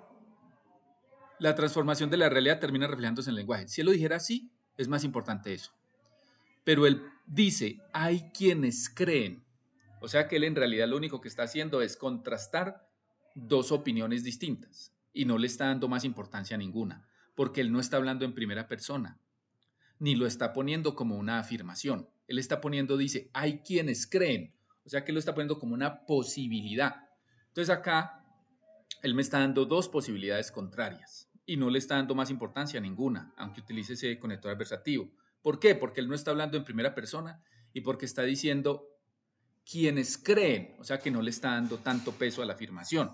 la transformación de la realidad termina reflejándose en el lenguaje. Si él lo dijera así, es más importante eso. Pero él dice, hay quienes creen. O sea que él en realidad lo único que está haciendo es contrastar dos opiniones distintas y no le está dando más importancia a ninguna, porque él no está hablando en primera persona, ni lo está poniendo como una afirmación. Él está poniendo, dice, hay quienes creen. O sea que lo está poniendo como una posibilidad. Entonces acá él me está dando dos posibilidades contrarias y no le está dando más importancia a ninguna, aunque utilice ese conector adversativo. ¿Por qué? Porque él no está hablando en primera persona y porque está diciendo quienes creen, o sea que no le está dando tanto peso a la afirmación.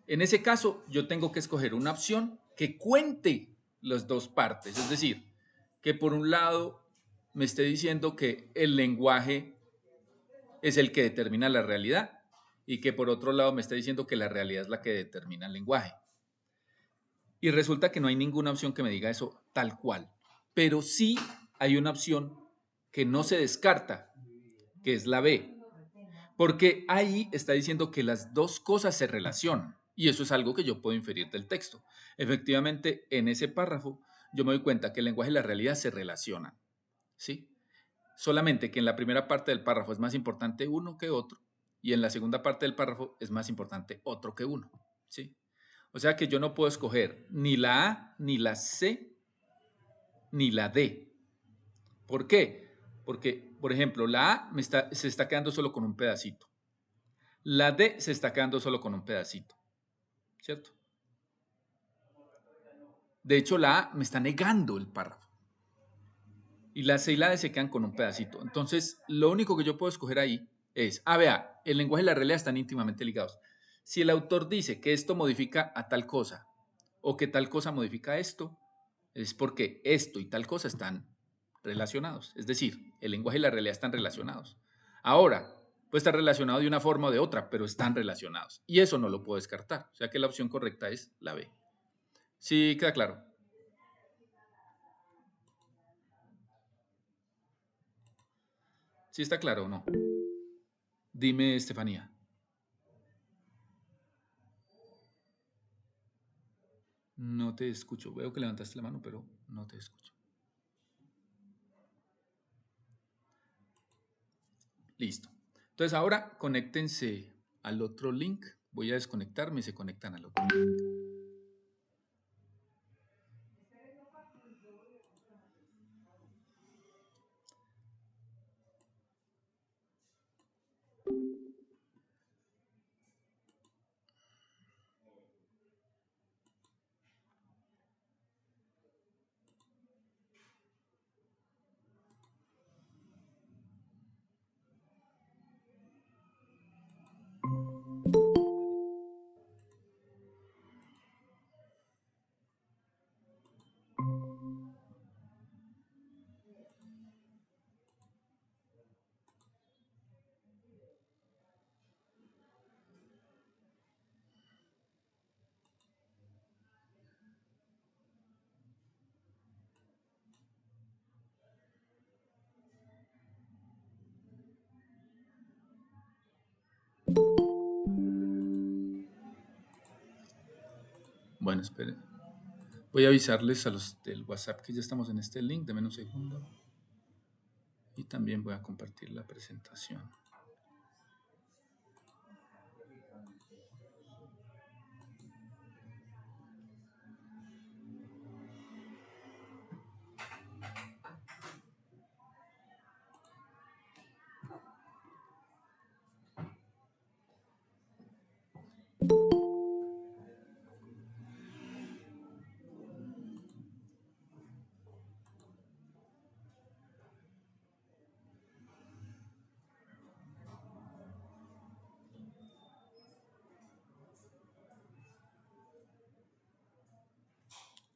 En ese caso, yo tengo que escoger una opción que cuente las dos partes, es decir, que por un lado me esté diciendo que el lenguaje es el que determina la realidad y que por otro lado me esté diciendo que la realidad es la que determina el lenguaje. Y resulta que no hay ninguna opción que me diga eso tal cual, pero sí hay una opción que no se descarta, que es la B. Porque ahí está diciendo que las dos cosas se relacionan y eso es algo que yo puedo inferir del texto. Efectivamente, en ese párrafo yo me doy cuenta que el lenguaje y la realidad se relacionan, ¿sí? Solamente que en la primera parte del párrafo es más importante uno que otro y en la segunda parte del párrafo es más importante otro que uno, ¿sí? O sea que yo no puedo escoger ni la A, ni la C, ni la D. ¿Por qué? Porque, por ejemplo, la A se está quedando solo con un pedacito. La D se está quedando solo con un pedacito, ¿cierto? De hecho, la A me está negando el párrafo. Y la C y la D se quedan con un pedacito. Entonces, lo único que yo puedo escoger ahí es, vea, el lenguaje y la realidad están íntimamente ligados. Si el autor dice que esto modifica a tal cosa o que tal cosa modifica esto, es porque esto y tal cosa están relacionados. Es decir, el lenguaje y la realidad están relacionados. Ahora, puede estar relacionado de una forma o de otra, pero están relacionados. Y eso no lo puedo descartar. O sea que la opción correcta es la B. Sí, queda claro. Sí está claro o no. Dime, Estefanía. No te escucho. Veo que levantaste la mano, pero no te escucho. Listo. Entonces ahora conéctense al otro link. Voy a desconectarme y se conectan al otro link. bueno, espere. Voy a avisarles a los del WhatsApp que ya estamos en este link. Denme un segundo. Y también voy a compartir la presentación.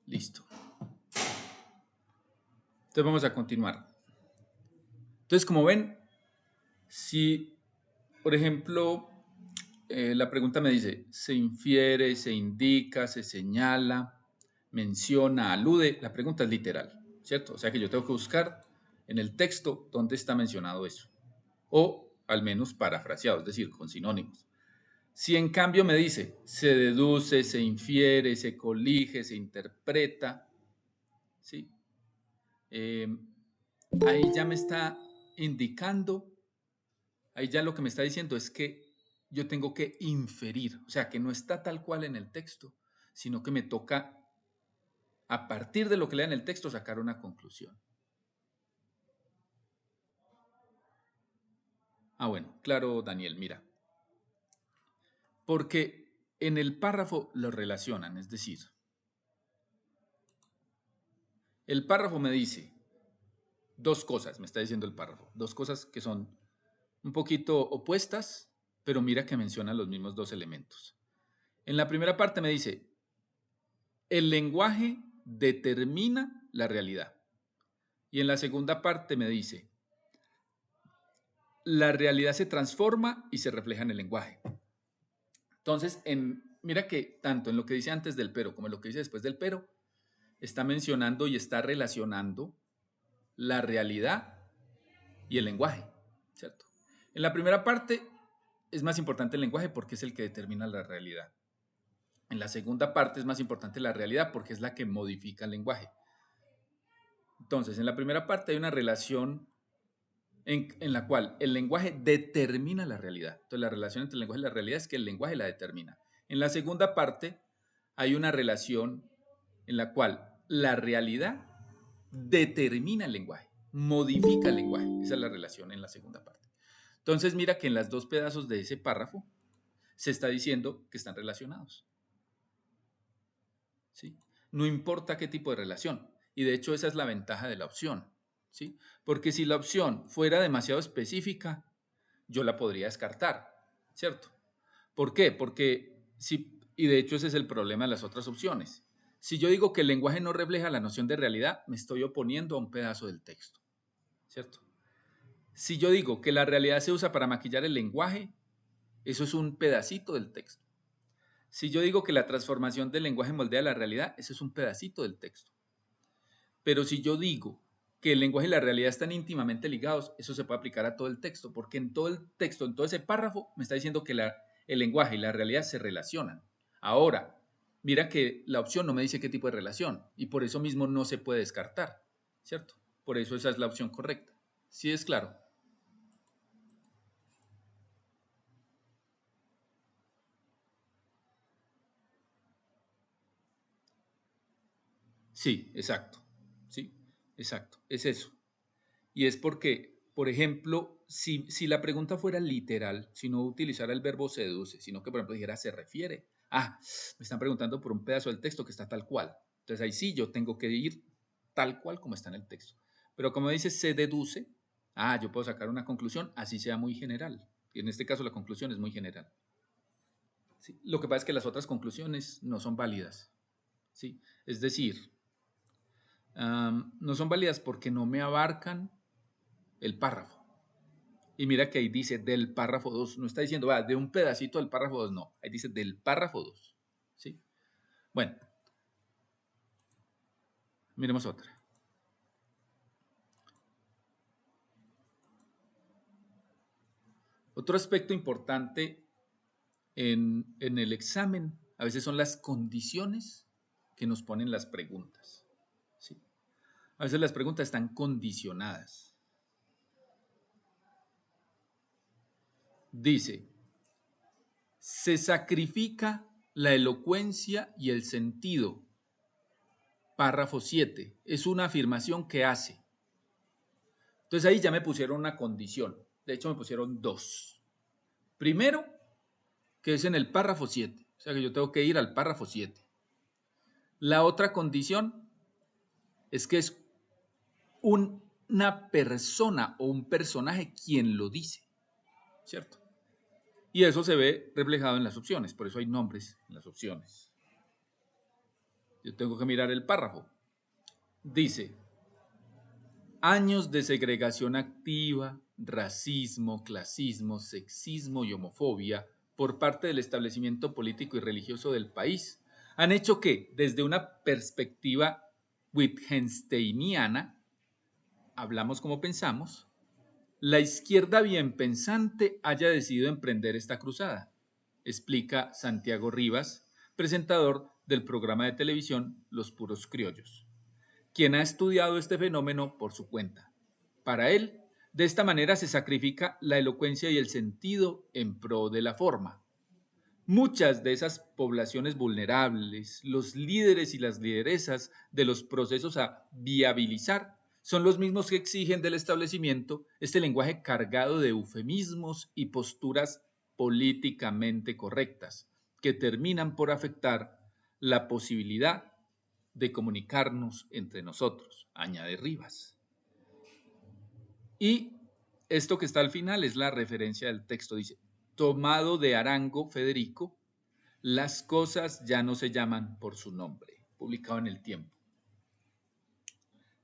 Listo. Entonces vamos a continuar. Entonces, como ven, si, por ejemplo, la pregunta me dice, se infiere, se indica, se señala, menciona, alude, la pregunta es literal, ¿cierto? O sea que yo tengo que buscar en el texto dónde está mencionado eso, o al menos parafraseado, es decir, con sinónimos. Si en cambio me dice, se deduce, se infiere, se colige, se interpreta, ¿sí? Ahí ya me está indicando, ahí ya lo que me está diciendo es que yo tengo que inferir, o sea, que no está tal cual en el texto, sino que me toca, a partir de lo que lea en el texto, sacar una conclusión. Ah, bueno, claro, Daniel, mira. Porque en el párrafo lo relacionan, es decir, el párrafo me dice dos cosas, me está diciendo el párrafo, dos cosas que son un poquito opuestas, pero mira que mencionan los mismos dos elementos. En la primera parte me dice, el lenguaje determina la realidad. Y en la segunda parte me dice, la realidad se transforma y se refleja en el lenguaje. Entonces, mira que tanto en lo que dice antes del pero como en lo que dice después del pero, está mencionando y está relacionando la realidad y el lenguaje, ¿cierto? En la primera parte es más importante el lenguaje porque es el que determina la realidad. En la segunda parte es más importante la realidad porque es la que modifica el lenguaje. Entonces, en la primera parte hay una relación en la cual el lenguaje determina la realidad. Entonces, la relación entre el lenguaje y la realidad es que el lenguaje la determina. En la segunda parte hay una relación en la cual la realidad determina el lenguaje, modifica el lenguaje. Esa es la relación en la segunda parte. Entonces, mira que en los dos pedazos de ese párrafo se está diciendo que están relacionados. ¿Sí? No importa qué tipo de relación. Y de hecho esa es la ventaja de la opción. ¿Sí? Porque si la opción fuera demasiado específica, yo la podría descartar, ¿cierto? ¿Por qué? Porque y de hecho ese es el problema de las otras opciones. Si yo digo que el lenguaje no refleja la noción de realidad, me estoy oponiendo a un pedazo del texto, ¿cierto? Si yo digo que la realidad se usa para maquillar el lenguaje, eso es un pedacito del texto. Si yo digo que la transformación del lenguaje moldea la realidad, eso es un pedacito del texto. Pero si yo digo que el lenguaje y la realidad están íntimamente ligados, eso se puede aplicar a todo el texto, porque en todo el texto, en todo ese párrafo, me está diciendo que el lenguaje y la realidad se relacionan. Ahora, mira que la opción no me dice qué tipo de relación, y por eso mismo no se puede descartar, ¿cierto? Por eso esa es la opción correcta. ¿Sí es claro? Sí, exacto. Sí, exacto. Es eso. Y es porque, por ejemplo, si la pregunta fuera literal, si no utilizara el verbo seduce, sino que, por ejemplo, dijera se refiere. Ah, me están preguntando por un pedazo del texto que está tal cual. Entonces ahí sí yo tengo que ir tal cual como está en el texto. Pero como dice se deduce, yo puedo sacar una conclusión, así sea muy general. Y en este caso la conclusión es muy general. ¿Sí? Lo que pasa es que las otras conclusiones no son válidas. ¿Sí? Es decir, no son válidas porque no me abarcan el párrafo. Y mira que ahí dice del párrafo 2, no está diciendo de un pedacito del párrafo 2, no, ahí dice del párrafo 2. ¿Sí? Bueno, miremos otra. Otro aspecto importante en el examen a veces son las condiciones que nos ponen las preguntas. ¿Sí? A veces las preguntas están condicionadas. Dice, se sacrifica la elocuencia y el sentido. Párrafo 7. Es una afirmación que hace. Entonces ahí ya me pusieron una condición. De hecho me pusieron dos. Primero, que es en el párrafo 7. O sea que yo tengo que ir al párrafo 7. La otra condición es que es una persona o un personaje quien lo dice. ¿Cierto? Y eso se ve reflejado en las opciones. Por eso hay nombres en las opciones. Yo tengo que mirar el párrafo. Dice, años de segregación activa, racismo, clasismo, sexismo y homofobia por parte del establecimiento político y religioso del país han hecho que, desde una perspectiva wittgensteiniana, hablamos como pensamos, la izquierda bien pensante haya decidido emprender esta cruzada, explica Santiago Rivas, presentador del programa de televisión Los Puros Criollos, quien ha estudiado este fenómeno por su cuenta. Para él, de esta manera se sacrifica la elocuencia y el sentido en pro de la forma. Muchas de esas poblaciones vulnerables, los líderes y las lideresas de los procesos a viabilizar, son los mismos que exigen del establecimiento este lenguaje cargado de eufemismos y posturas políticamente correctas, que terminan por afectar la posibilidad de comunicarnos entre nosotros, añade Rivas. Y esto que está al final es la referencia del texto, dice, tomado de Arango Federico, las cosas ya no se llaman por su nombre, publicado en El Tiempo.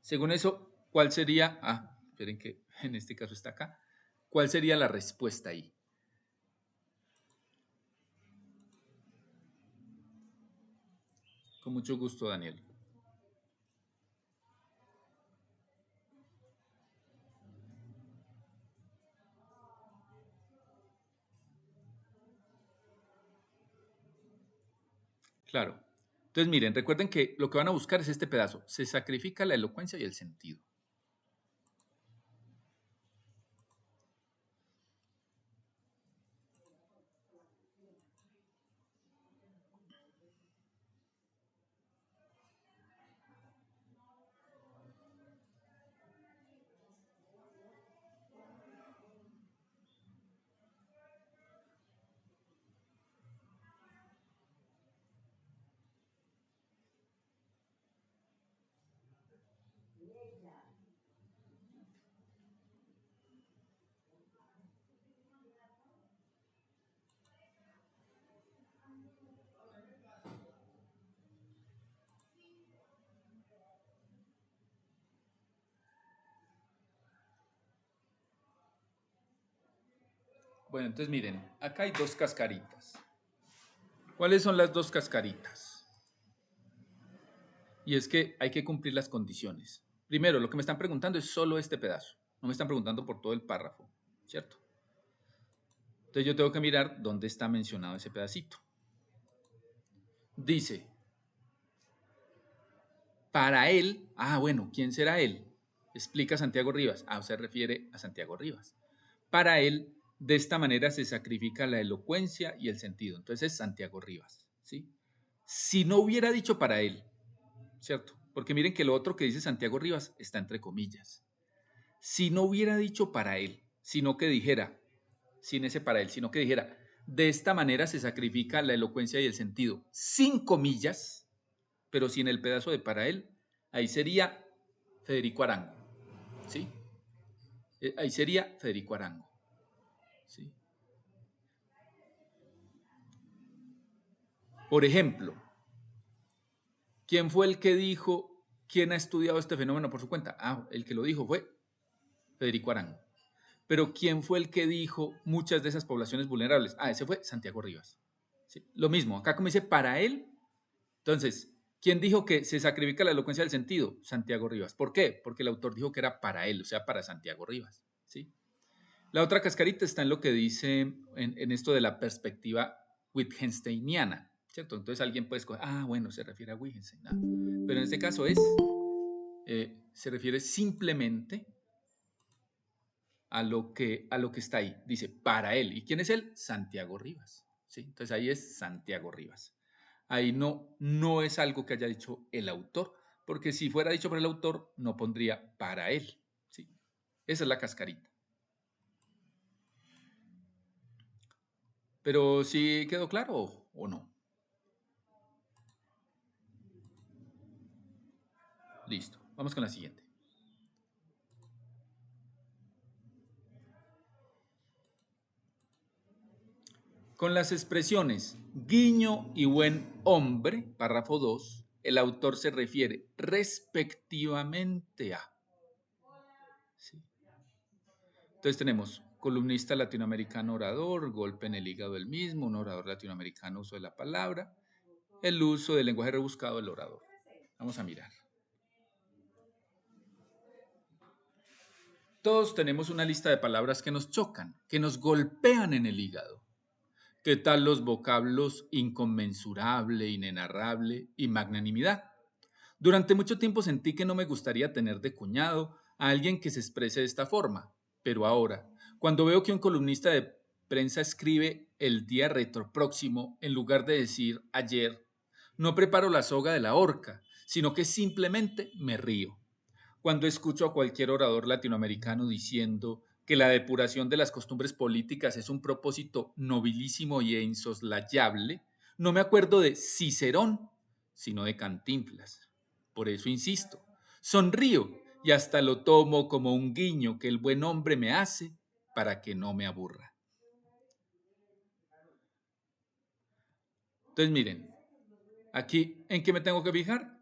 Según eso, ¿cuál sería? Esperen que en este caso está acá. ¿Cuál sería la respuesta ahí? Con mucho gusto, Daniel. Claro. Entonces, miren, recuerden que lo que van a buscar es este pedazo. Se sacrifica la elocuencia y el sentido. Bueno, entonces miren, acá hay dos cascaritas. ¿Cuáles son las dos cascaritas? Y es que hay que cumplir las condiciones. Primero, lo que me están preguntando es solo este pedazo. No me están preguntando por todo el párrafo, ¿cierto? Entonces yo tengo que mirar dónde está mencionado ese pedacito. Dice, para él, bueno, ¿quién será él? Explica Santiago Rivas. Se refiere a Santiago Rivas. Para él, de esta manera se sacrifica la elocuencia y el sentido. Entonces es Santiago Rivas, ¿sí? Si no hubiera dicho para él, ¿cierto? Porque miren que lo otro que dice Santiago Rivas está entre comillas. Si no hubiera dicho para él, sino que dijera, sin ese para él, sino que dijera, de esta manera se sacrifica la elocuencia y el sentido, sin comillas, pero sin el pedazo de para él, ahí sería Federico Arango, ¿sí? Ahí sería Federico Arango, ¿sí? Por ejemplo, ¿quién fue el que dijo, quién ha estudiado este fenómeno por su cuenta? El que lo dijo fue Federico Arango. Pero ¿quién fue el que dijo muchas de esas poblaciones vulnerables? Ese fue Santiago Rivas. ¿Sí? Lo mismo, acá como dice para él. Entonces, ¿quién dijo que se sacrifica la elocuencia del sentido? Santiago Rivas. ¿Por qué? Porque el autor dijo que era para él, o sea, para Santiago Rivas. ¿Sí? La otra cascarita está en lo que dice en esto de la perspectiva wittgensteiniana, ¿cierto? Entonces alguien puede escoger, bueno, se refiere a Wittgenstein. Pero en este caso se refiere simplemente a lo que está ahí. Dice, para él. ¿Y quién es él? Santiago Rivas. ¿Sí? Entonces ahí es Santiago Rivas. Ahí no es algo que haya dicho el autor, porque si fuera dicho por el autor, no pondría para él. ¿Sí? Esa es la cascarita. Pero ¿sí quedó claro o no? Listo. Vamos con la siguiente. Con las expresiones guiño y buen hombre, párrafo 2, el autor se refiere respectivamente a. ¿Sí? Entonces tenemos columnista latinoamericano orador, golpe en el hígado del mismo, un orador latinoamericano, uso de la palabra, el uso del lenguaje rebuscado del orador. Vamos a mirar. Todos tenemos una lista de palabras que nos chocan, que nos golpean en el hígado. ¿Qué tal los vocablos inconmensurable, inenarrable y magnanimidad? Durante mucho tiempo sentí que no me gustaría tener de cuñado a alguien que se exprese de esta forma, pero ahora, cuando veo que un columnista de prensa escribe el día retropróximo en lugar de decir ayer, no preparo la soga de la horca, sino que simplemente me río. Cuando escucho a cualquier orador latinoamericano diciendo que la depuración de las costumbres políticas es un propósito nobilísimo e insoslayable, no me acuerdo de Cicerón, sino de Cantinflas. Por eso insisto, sonrío y hasta lo tomo como un guiño que el buen hombre me hace para que no me aburra. Entonces miren, aquí, ¿en qué me tengo que fijar?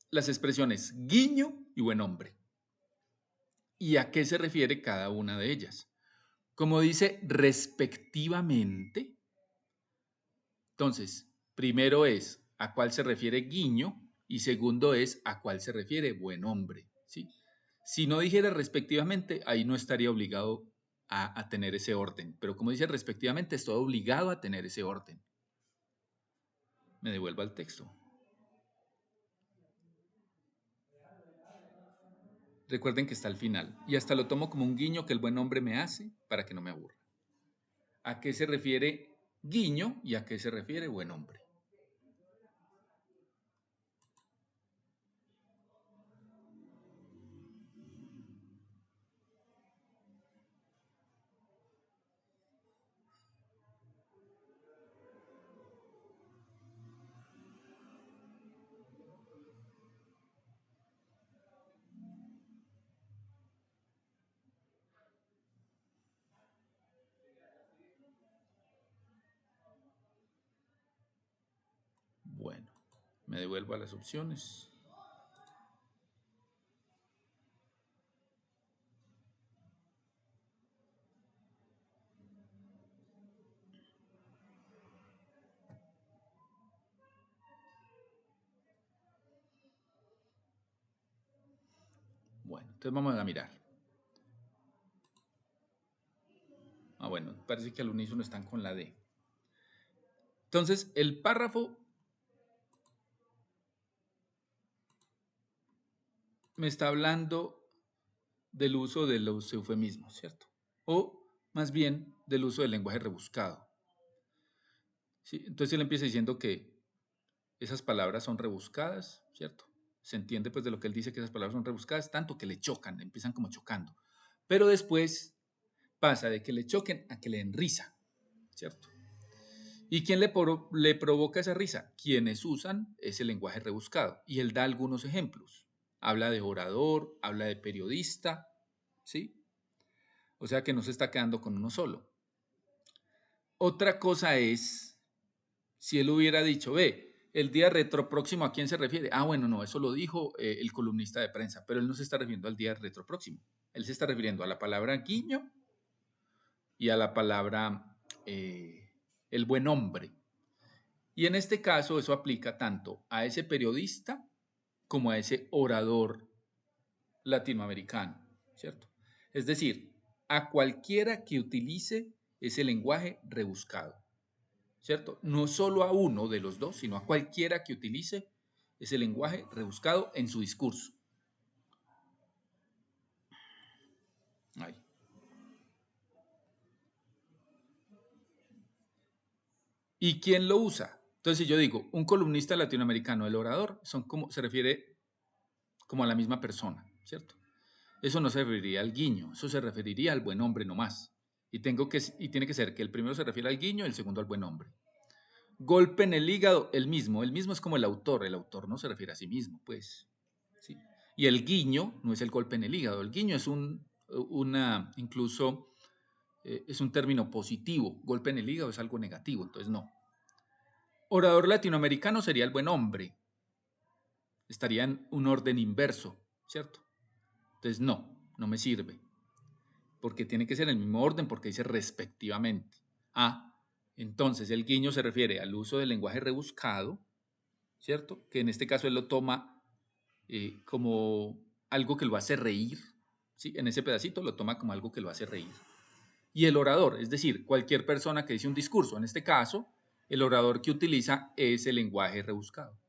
Las expresiones guiño y buen hombre. ¿Y a qué se refiere cada una de ellas? Como dice respectivamente, entonces, primero es a cuál se refiere guiño y segundo es a cuál se refiere buen hombre. ¿Sí? Si no dijera respectivamente, ahí no estaría obligado a tener ese orden. Pero como dice respectivamente, estoy obligado a tener ese orden. Me devuelvo al texto. Recuerden que está al final. Y hasta lo tomo como un guiño que el buen hombre me hace para que no me aburra. ¿A qué se refiere guiño y a qué se refiere buen hombre? Bueno, me devuelvo a las opciones. Bueno, entonces vamos a mirar. Bueno, parece que al unísono están con la D. Entonces, el párrafo me está hablando del uso de los eufemismos, ¿cierto? O más bien del uso del lenguaje rebuscado. ¿Sí? Entonces él empieza diciendo que esas palabras son rebuscadas, ¿cierto? Se entiende pues de lo que él dice que esas palabras son rebuscadas, tanto que le chocan, empiezan como chocando. Pero después pasa de que le choquen a que le den risa, ¿cierto? ¿Y quién le provoca esa risa? Quienes usan ese lenguaje rebuscado. Y él da algunos ejemplos. Habla de orador, habla de periodista, ¿sí? O sea que no se está quedando con uno solo. Otra cosa es, si él hubiera dicho, ve, el día retropróximo, ¿a quién se refiere? Bueno, no, eso lo dijo el columnista de prensa, pero él no se está refiriendo al día retropróximo. Él se está refiriendo a la palabra guiño y a la palabra el buen hombre. Y en este caso eso aplica tanto a ese periodista como a ese orador latinoamericano, ¿cierto? Es decir, a cualquiera que utilice ese lenguaje rebuscado. ¿cierto? No solo a uno de los dos, sino a cualquiera que utilice ese lenguaje rebuscado en su discurso. Ahí. ¿Y quién lo usa? Entonces, si yo digo, un columnista latinoamericano, el orador, se refiere como a la misma persona, ¿cierto? Eso no se referiría al guiño, eso se referiría al buen hombre nomás. Y tiene que ser que el primero se refiere al guiño y el segundo al buen hombre. Golpe en el hígado, el mismo es como el autor no se refiere a sí mismo, pues. ¿Sí? Y el guiño no es el golpe en el hígado, el guiño es incluso es un término positivo, golpe en el hígado es algo negativo, entonces no. Orador latinoamericano sería el buen hombre, estaría en un orden inverso, ¿cierto? Entonces no me sirve, porque tiene que ser en el mismo orden, porque dice respectivamente. Entonces el guiño se refiere al uso del lenguaje rebuscado, ¿cierto? Que en este caso él lo toma como algo que lo hace reír, ¿sí? En ese pedacito lo toma como algo que lo hace reír. Y el orador, es decir, cualquier persona que dice un discurso, en este caso, el orador que utiliza ese lenguaje rebuscado.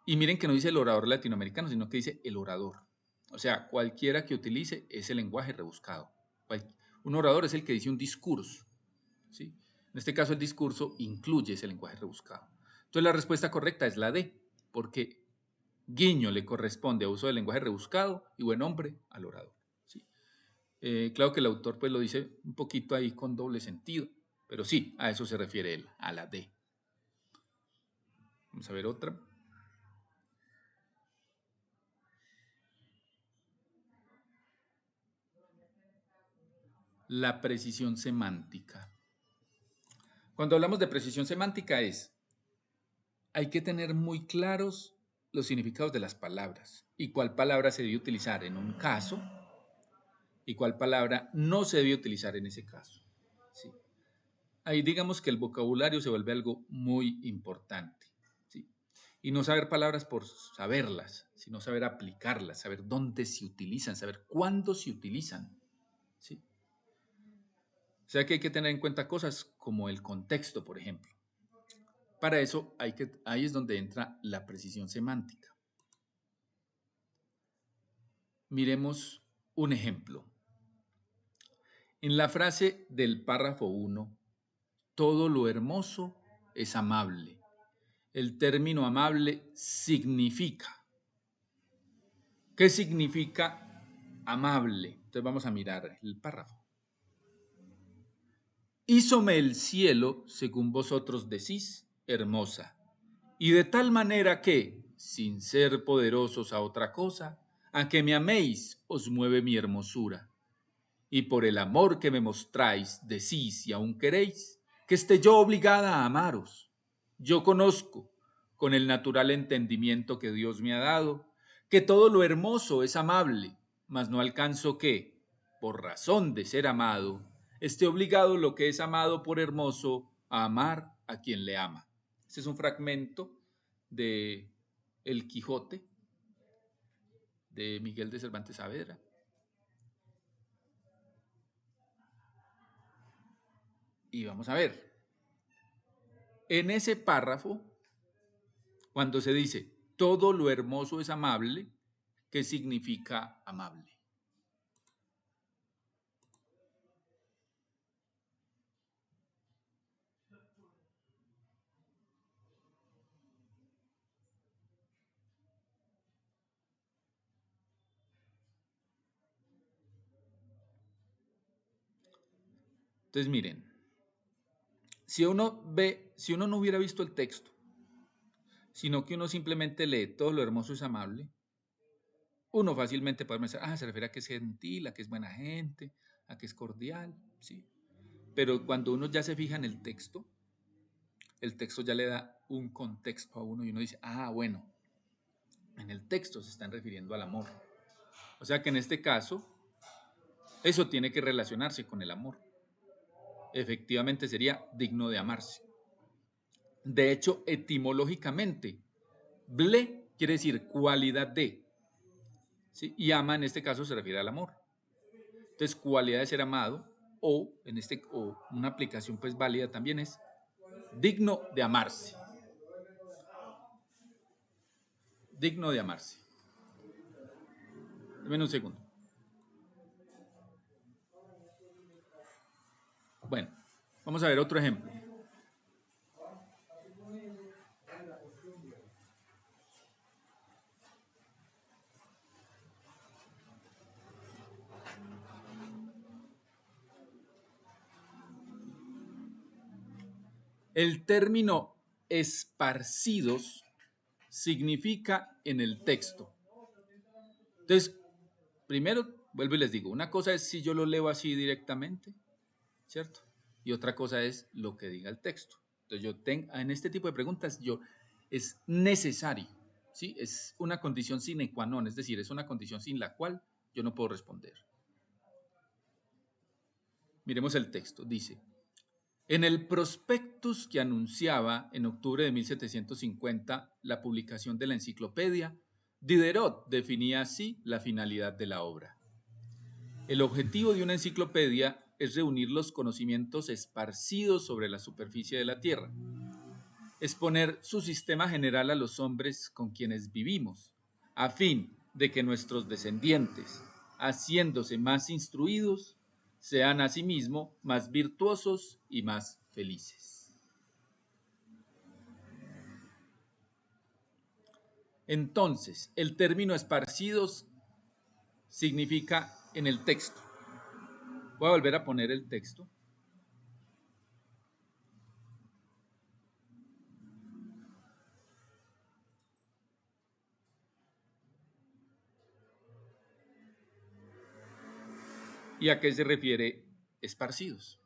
Y miren que no dice el orador latinoamericano, sino que dice el orador. O sea, cualquiera que utilice ese lenguaje rebuscado. Un orador es el que dice un discurso, ¿sí? En este caso, el discurso incluye ese lenguaje rebuscado. Entonces, la respuesta correcta es la D, porque guiño le corresponde a uso del lenguaje rebuscado y buen hombre al orador, ¿sí? Claro que el autor pues lo dice un poquito ahí con doble sentido, pero sí, a eso se refiere él, a la D. Vamos a ver otra. La precisión semántica. Cuando hablamos de precisión semántica hay que tener muy claros los significados de las palabras y cuál palabra se debe utilizar en un caso y cuál palabra no se debe utilizar en ese caso, ¿sí? Ahí digamos que el vocabulario se vuelve algo muy importante, ¿sí? Y no saber palabras por saberlas, sino saber aplicarlas, saber dónde se utilizan, saber cuándo se utilizan, ¿sí? O sea que hay que tener en cuenta cosas como el contexto, por ejemplo. Para eso ahí es donde entra la precisión semántica. Miremos un ejemplo. En la frase del párrafo 1, todo lo hermoso es amable. El término amable significa. ¿Qué significa amable? Entonces vamos a mirar el párrafo. Hízome el cielo, según vosotros decís, hermosa, y de tal manera que, sin ser poderosos a otra cosa, a que me améis os mueve mi hermosura. Y por el amor que me mostráis, decís y aún queréis, que esté yo obligada a amaros. Yo conozco, con el natural entendimiento que Dios me ha dado, que todo lo hermoso es amable, mas no alcanzo que, por razón de ser amado, esté obligado lo que es amado por hermoso a amar a quien le ama. Este es un fragmento de El Quijote de Miguel de Cervantes Saavedra. Y vamos a ver, en ese párrafo, cuando se dice todo lo hermoso es amable, ¿qué significa amable? Entonces miren, si uno no hubiera visto el texto, sino que uno simplemente lee todo lo hermoso es amable, uno fácilmente puede pensar, se refiere a que es gentil, a que es buena gente, a que es cordial, ¿sí? Pero cuando uno ya se fija en el texto ya le da un contexto a uno y uno dice, bueno, en el texto se están refiriendo al amor. O sea que en este caso, eso tiene que relacionarse con el amor. Efectivamente sería digno de amarse. De hecho, etimológicamente, ble quiere decir cualidad de, ¿sí? Y ama en este caso se refiere al amor. Entonces, cualidad de ser amado o una aplicación pues válida también es Digno de amarse. Digno de amarse. Dame un segundo. Bueno, vamos a ver otro ejemplo. El término esparcidos significa en el texto. Entonces, primero, vuelvo y les digo, una cosa es si yo lo leo así directamente, ¿cierto? Y otra cosa es lo que diga el texto. Entonces, en este tipo de preguntas, es necesario, ¿sí? Es una condición sine qua non, es decir, es una condición sin la cual yo no puedo responder. Miremos el texto, dice, en el prospectus que anunciaba en octubre de 1750 la publicación de la enciclopedia, Diderot definía así la finalidad de la obra. El objetivo de una enciclopedia es reunir los conocimientos esparcidos sobre la superficie de la Tierra, exponer su sistema general a los hombres con quienes vivimos, a fin de que nuestros descendientes, haciéndose más instruidos, sean asimismo más virtuosos y más felices. Entonces, el término esparcidos significa en el texto. Voy a volver a poner el texto. ¿Y a qué se refiere esparcidos?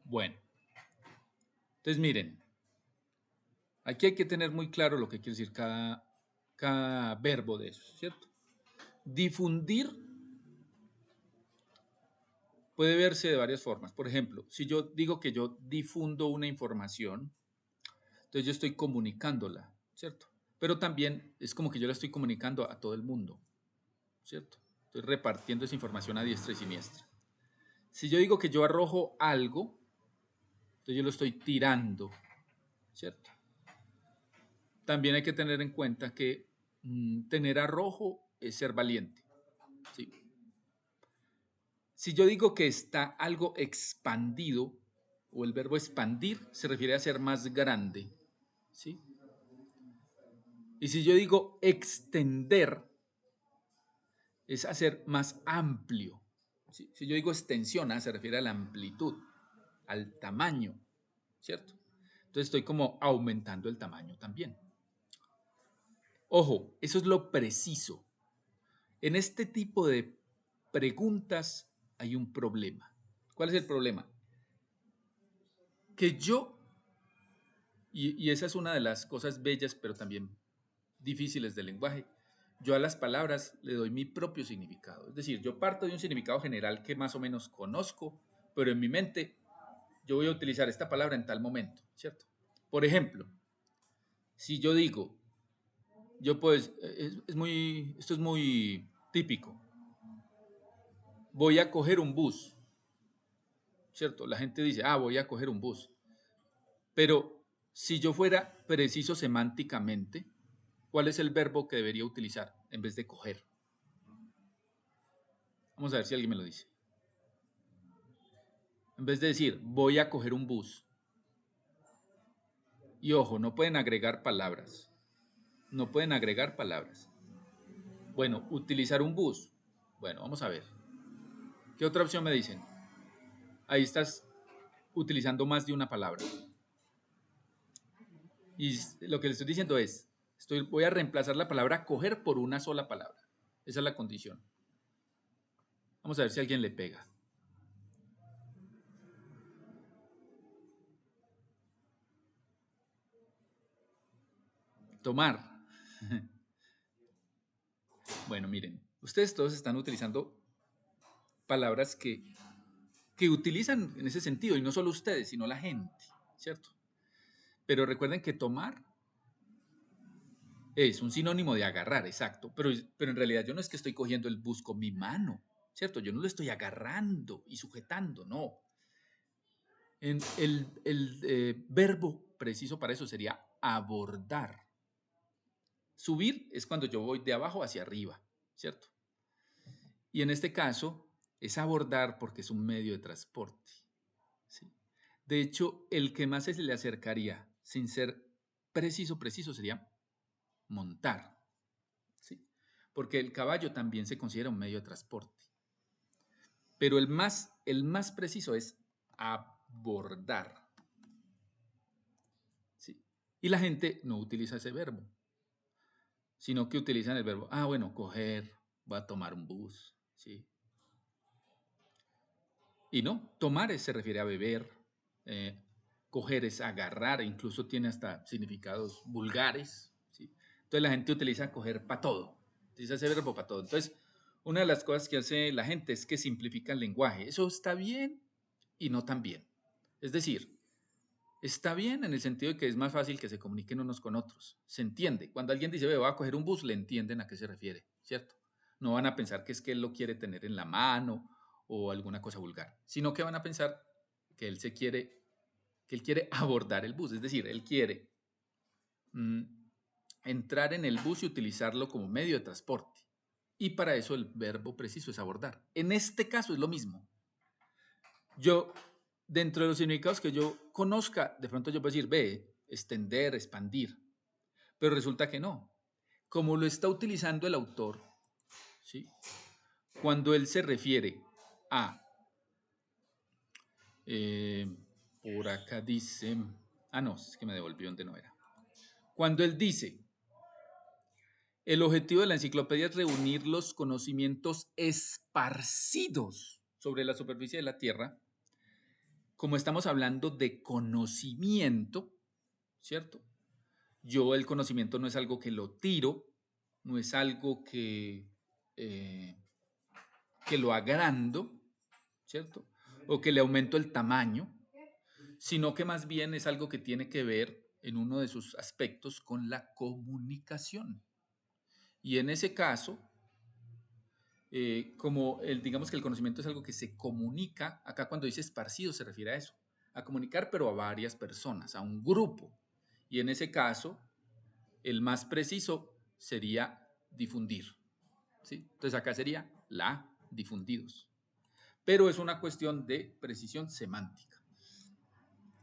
Bueno, entonces miren, aquí hay que tener muy claro lo que quiere decir cada verbo de eso, ¿cierto? Difundir puede verse de varias formas. Por ejemplo, si yo digo que yo difundo una información, entonces yo estoy comunicándola, ¿cierto? Pero también es como que yo la estoy comunicando a todo el mundo, ¿cierto? Estoy repartiendo esa información a diestra y siniestra. Si yo digo que yo arrojo algo, entonces yo lo estoy tirando, ¿cierto? También hay que tener en cuenta que tener arrojo es ser valiente, ¿sí? Si yo digo que está algo expandido, o el verbo expandir se refiere a ser más grande, ¿sí? Y si yo digo extender, es hacer más amplio, ¿sí? Si yo digo extensión, se refiere a la amplitud, al tamaño, ¿cierto? Entonces estoy como aumentando el tamaño también. Ojo, eso es lo preciso. En este tipo de preguntas hay un problema. ¿Cuál es el problema? Que yo, y esa es una de las cosas bellas, pero también difíciles del lenguaje, yo a las palabras le doy mi propio significado. Es decir, yo parto de un significado general que más o menos conozco, pero en mi mente yo voy a utilizar esta palabra en tal momento, ¿cierto? Por ejemplo, si yo digo, yo pues, esto es muy típico, voy a coger un bus, ¿cierto? La gente dice, voy a coger un bus. Pero si yo fuera preciso semánticamente, ¿cuál es el verbo que debería utilizar en vez de coger? Vamos a ver si alguien me lo dice. En vez de decir, voy a coger un bus. Y ojo, no pueden agregar palabras. No pueden agregar palabras. Bueno, utilizar un bus. Bueno, vamos a ver. ¿Qué otra opción me dicen? Ahí estás utilizando más de una palabra. Y lo que le estoy diciendo es, voy a reemplazar la palabra coger por una sola palabra. Esa es la condición. Vamos a ver si alguien le pega. Tomar. Bueno, miren, ustedes todos están utilizando palabras que utilizan en ese sentido, y no solo ustedes, sino la gente, ¿cierto? Pero recuerden que tomar es un sinónimo de agarrar, exacto, pero en realidad yo no es que estoy cogiendo el bus con mi mano, ¿cierto? Yo no lo estoy agarrando y sujetando, no. El verbo preciso para eso sería abordar. Subir es cuando yo voy de abajo hacia arriba, ¿cierto? Y en este caso es abordar porque es un medio de transporte. ¿Sí? De hecho, el que más se le acercaría sin ser preciso sería montar. ¿Sí? Porque el caballo también se considera un medio de transporte. Pero el más preciso es abordar. ¿Sí? Y la gente no utiliza ese verbo, sino que utilizan el verbo, bueno, coger, voy a tomar un bus. ¿Sí? Y no, tomar se refiere a beber, eh, coger es agarrar, incluso tiene hasta significados vulgares. ¿Sí? Entonces la gente utiliza coger para todo, utiliza ese verbo para todo. Entonces, una de las cosas que hace la gente es que simplifica el lenguaje. Eso está bien y no tan bien. Es decir, está bien en el sentido de que es más fácil que se comuniquen unos con otros. Se entiende. Cuando alguien dice, voy a coger un bus, le entienden a qué se refiere, ¿cierto? No van a pensar que es que él lo quiere tener en la mano o alguna cosa vulgar, sino que van a pensar que que él quiere abordar el bus, es decir, él quiere mm, entrar en el bus y utilizarlo como medio de transporte. Y para eso el verbo preciso es abordar. En este caso es lo mismo. Yo, dentro de los significados que yo conozca, de pronto yo puedo decir, ve, extender, expandir, pero resulta que no. Como lo está utilizando el autor, ¿sí? Cuando él se refiere a, eh, por acá dice, no, es que me devolvió donde no era. Cuando él dice, el objetivo de la enciclopedia es reunir los conocimientos esparcidos sobre la superficie de la Tierra, como estamos hablando de conocimiento, ¿cierto? Yo el conocimiento no es algo que lo tiro, no es algo eh, que lo agrando, ¿cierto? O que le aumento el tamaño, sino que más bien es algo que tiene que ver en uno de sus aspectos con la comunicación. Y en ese caso, digamos que el conocimiento es algo que se comunica, acá cuando dice esparcido se refiere a eso, a comunicar pero a varias personas, a un grupo. Y en ese caso, el más preciso sería difundir. ¿Sí? Entonces acá sería la difundidos. Pero es una cuestión de precisión semántica.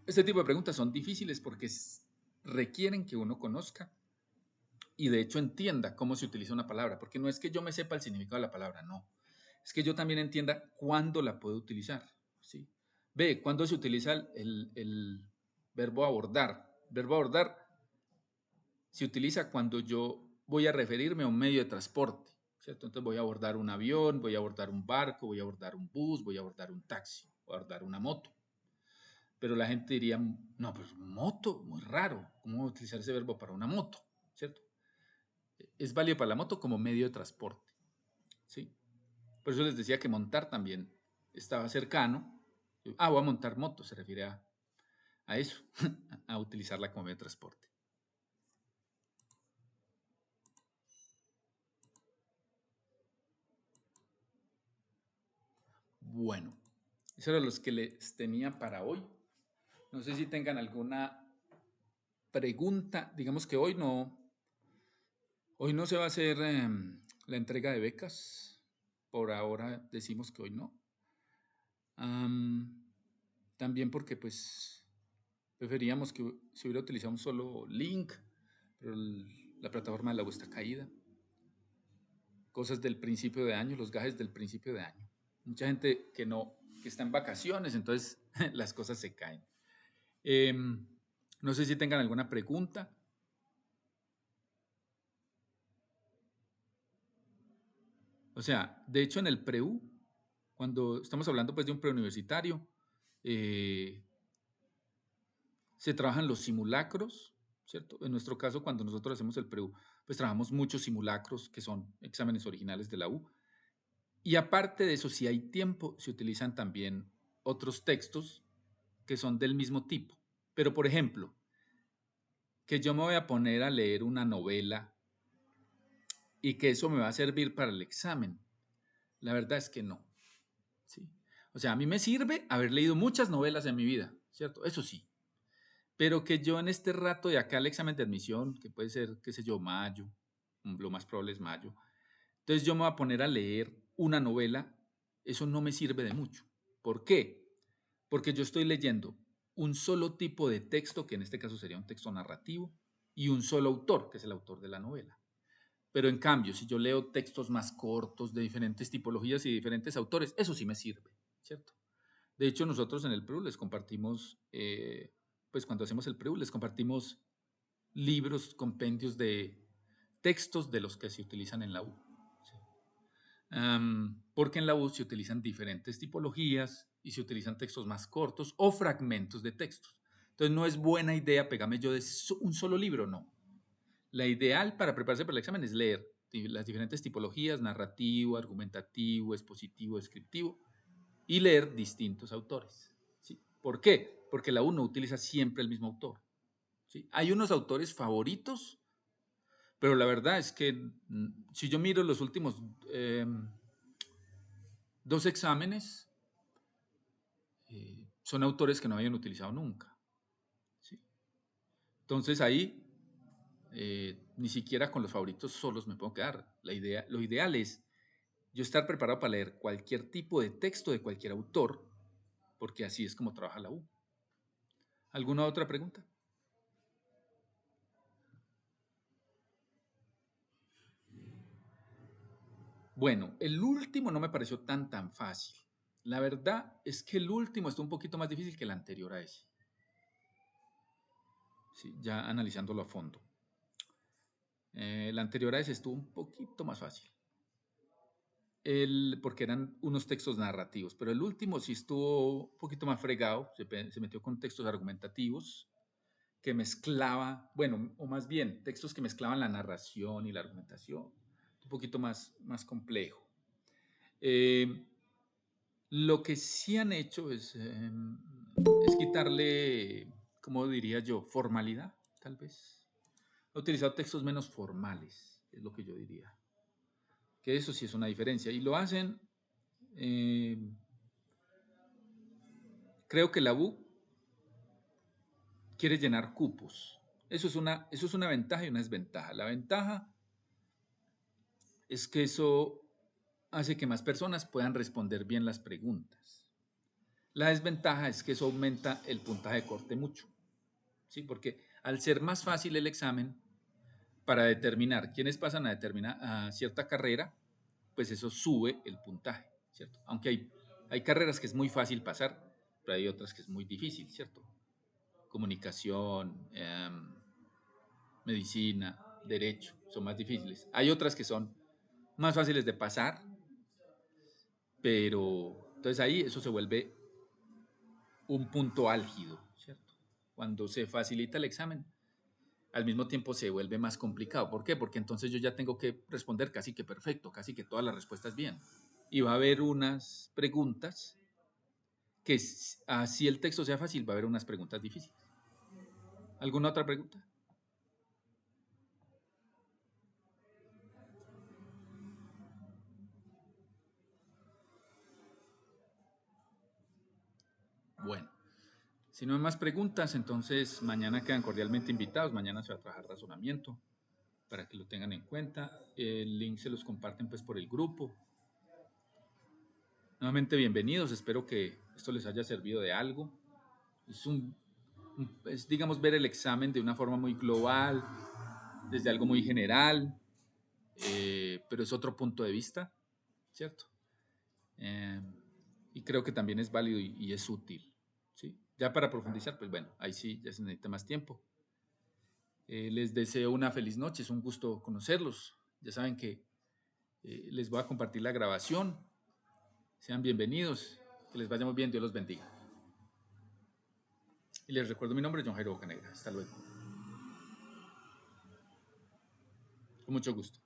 Este tipo de preguntas son difíciles porque requieren que uno conozca y de hecho entienda cómo se utiliza una palabra, porque no es que yo me sepa el significado de la palabra, no. Es que yo también entienda cuándo la puedo utilizar. ¿Sí? Ve, cuándo se utiliza el verbo abordar. El verbo abordar se utiliza cuando yo voy a referirme a un medio de transporte, ¿cierto? Entonces voy a abordar un avión, voy a abordar un barco, voy a abordar un bus, voy a abordar un taxi, voy a abordar una moto. Pero la gente diría, no, pues moto, muy raro, ¿cómo voy a utilizar ese verbo para una moto? ¿Cierto? Es válido para la moto como medio de transporte, ¿sí? Por eso les decía que montar también estaba cercano. Voy a montar moto, se refiere a eso, a utilizarla como medio de transporte. Bueno, esos eran los que les tenía para hoy. No sé si tengan alguna pregunta. Digamos que hoy no se va a hacer la entrega de becas. Por ahora decimos que hoy no. Am, también porque pues preferíamos que se hubiera utilizado un solo link, pero la plataforma de la U está caída. Cosas del principio de año, los gajes del principio de año. Mucha gente que está en vacaciones, entonces las cosas se caen. No sé si tengan alguna pregunta. O sea, de hecho en el PREU, cuando estamos hablando pues de un preuniversitario, se trabajan los simulacros, ¿cierto? En nuestro caso, cuando nosotros hacemos el PREU, pues trabajamos muchos simulacros que son exámenes originales de la U. Y aparte de eso, si hay tiempo, se utilizan también otros textos que son del mismo tipo. Pero, por ejemplo, que yo me voy a poner a leer una novela y que eso me va a servir para el examen. La verdad es que no. ¿Sí? O sea, a mí me sirve haber leído muchas novelas en mi vida, ¿cierto? Eso sí. Pero que yo en este rato de acá al examen de admisión, que puede ser, qué sé yo, mayo, lo más probable es mayo, entonces yo me voy a poner a leer una novela, eso no me sirve de mucho. ¿Por qué? Porque yo estoy leyendo un solo tipo de texto, que en este caso sería un texto narrativo, y un solo autor, que es el autor de la novela. Pero en cambio, si yo leo textos más cortos de diferentes tipologías y diferentes autores, eso sí me sirve, ¿cierto? De hecho, nosotros en el PREU les compartimos, pues cuando hacemos el PREU, les compartimos libros, compendios de textos de los que se utilizan en la U. ¿Sí? Porque en la U se utilizan diferentes tipologías y se utilizan textos más cortos o fragmentos de textos. Entonces no es buena idea pegarme yo de un solo libro, no. La ideal para prepararse para el examen es leer las diferentes tipologías, narrativo, argumentativo, expositivo, descriptivo, y leer distintos autores. ¿Sí? ¿Por qué? Porque la U no utiliza siempre el mismo autor. ¿Sí? Hay unos autores favoritos, pero la verdad es que si yo miro los últimos dos exámenes, son autores que no habían utilizado nunca. ¿Sí? Entonces ahí ni siquiera con los favoritos solos me puedo quedar. Lo ideal es yo estar preparado para leer cualquier tipo de texto de cualquier autor, porque así es como trabaja la U. ¿Alguna otra pregunta? Bueno, el último no me pareció tan fácil. La verdad es que el último está un poquito más difícil que el anterior a ese. Sí, ya analizándolo a fondo. El anterior a ese estuvo un poquito más fácil. Porque eran unos textos narrativos, pero el último sí estuvo un poquito más fregado, se metió con textos argumentativos que mezclaba, bueno, o más bien, textos que mezclaban la narración y la argumentación, un poquito más complejo. Lo que sí han hecho es quitarle, ¿cómo diría yo? Formalidad, tal vez. Ha utilizado textos menos formales, es lo que yo diría. Que eso sí es una diferencia. Y lo hacen, eh, creo que la U quiere llenar cupos. Eso es una ventaja y una desventaja. La ventaja es que eso hace que más personas puedan responder bien las preguntas. La desventaja es que eso aumenta el puntaje de corte mucho, ¿sí? Porque al ser más fácil el examen, para determinar quiénes pasan a cierta carrera, pues eso sube el puntaje, ¿cierto? Aunque hay carreras que es muy fácil pasar, pero hay otras que es muy difícil, ¿cierto? Comunicación, medicina, derecho, son más difíciles. Hay otras que son más fáciles de pasar, pero entonces ahí eso se vuelve un punto álgido, ¿cierto? Cuando se facilita el examen, al mismo tiempo se vuelve más complicado. ¿Por qué? Porque entonces yo ya tengo que responder casi que perfecto, casi que todas las respuestas bien. Y va a haber unas preguntas que, así el texto sea fácil, va a haber unas preguntas difíciles. ¿Alguna otra pregunta? Bueno, si no hay más preguntas, entonces mañana quedan cordialmente invitados. Mañana se va a trabajar razonamiento para que lo tengan en cuenta. El link se los comparten pues por el grupo. Nuevamente bienvenidos, espero que esto les haya servido de algo. Es digamos, ver el examen de una forma muy global, desde algo muy general, pero es otro punto de vista, ¿cierto? Eh, y creo que también es válido y es útil, ¿sí? Ya para profundizar, pues bueno, ahí sí ya se necesita más tiempo. Les deseo una feliz noche, es un gusto conocerlos. Ya saben que les voy a compartir la grabación. Sean bienvenidos, que les vaya muy bien, Dios los bendiga. Y les recuerdo mi nombre, John Jairo Bocanegra. Hasta luego. Con mucho gusto.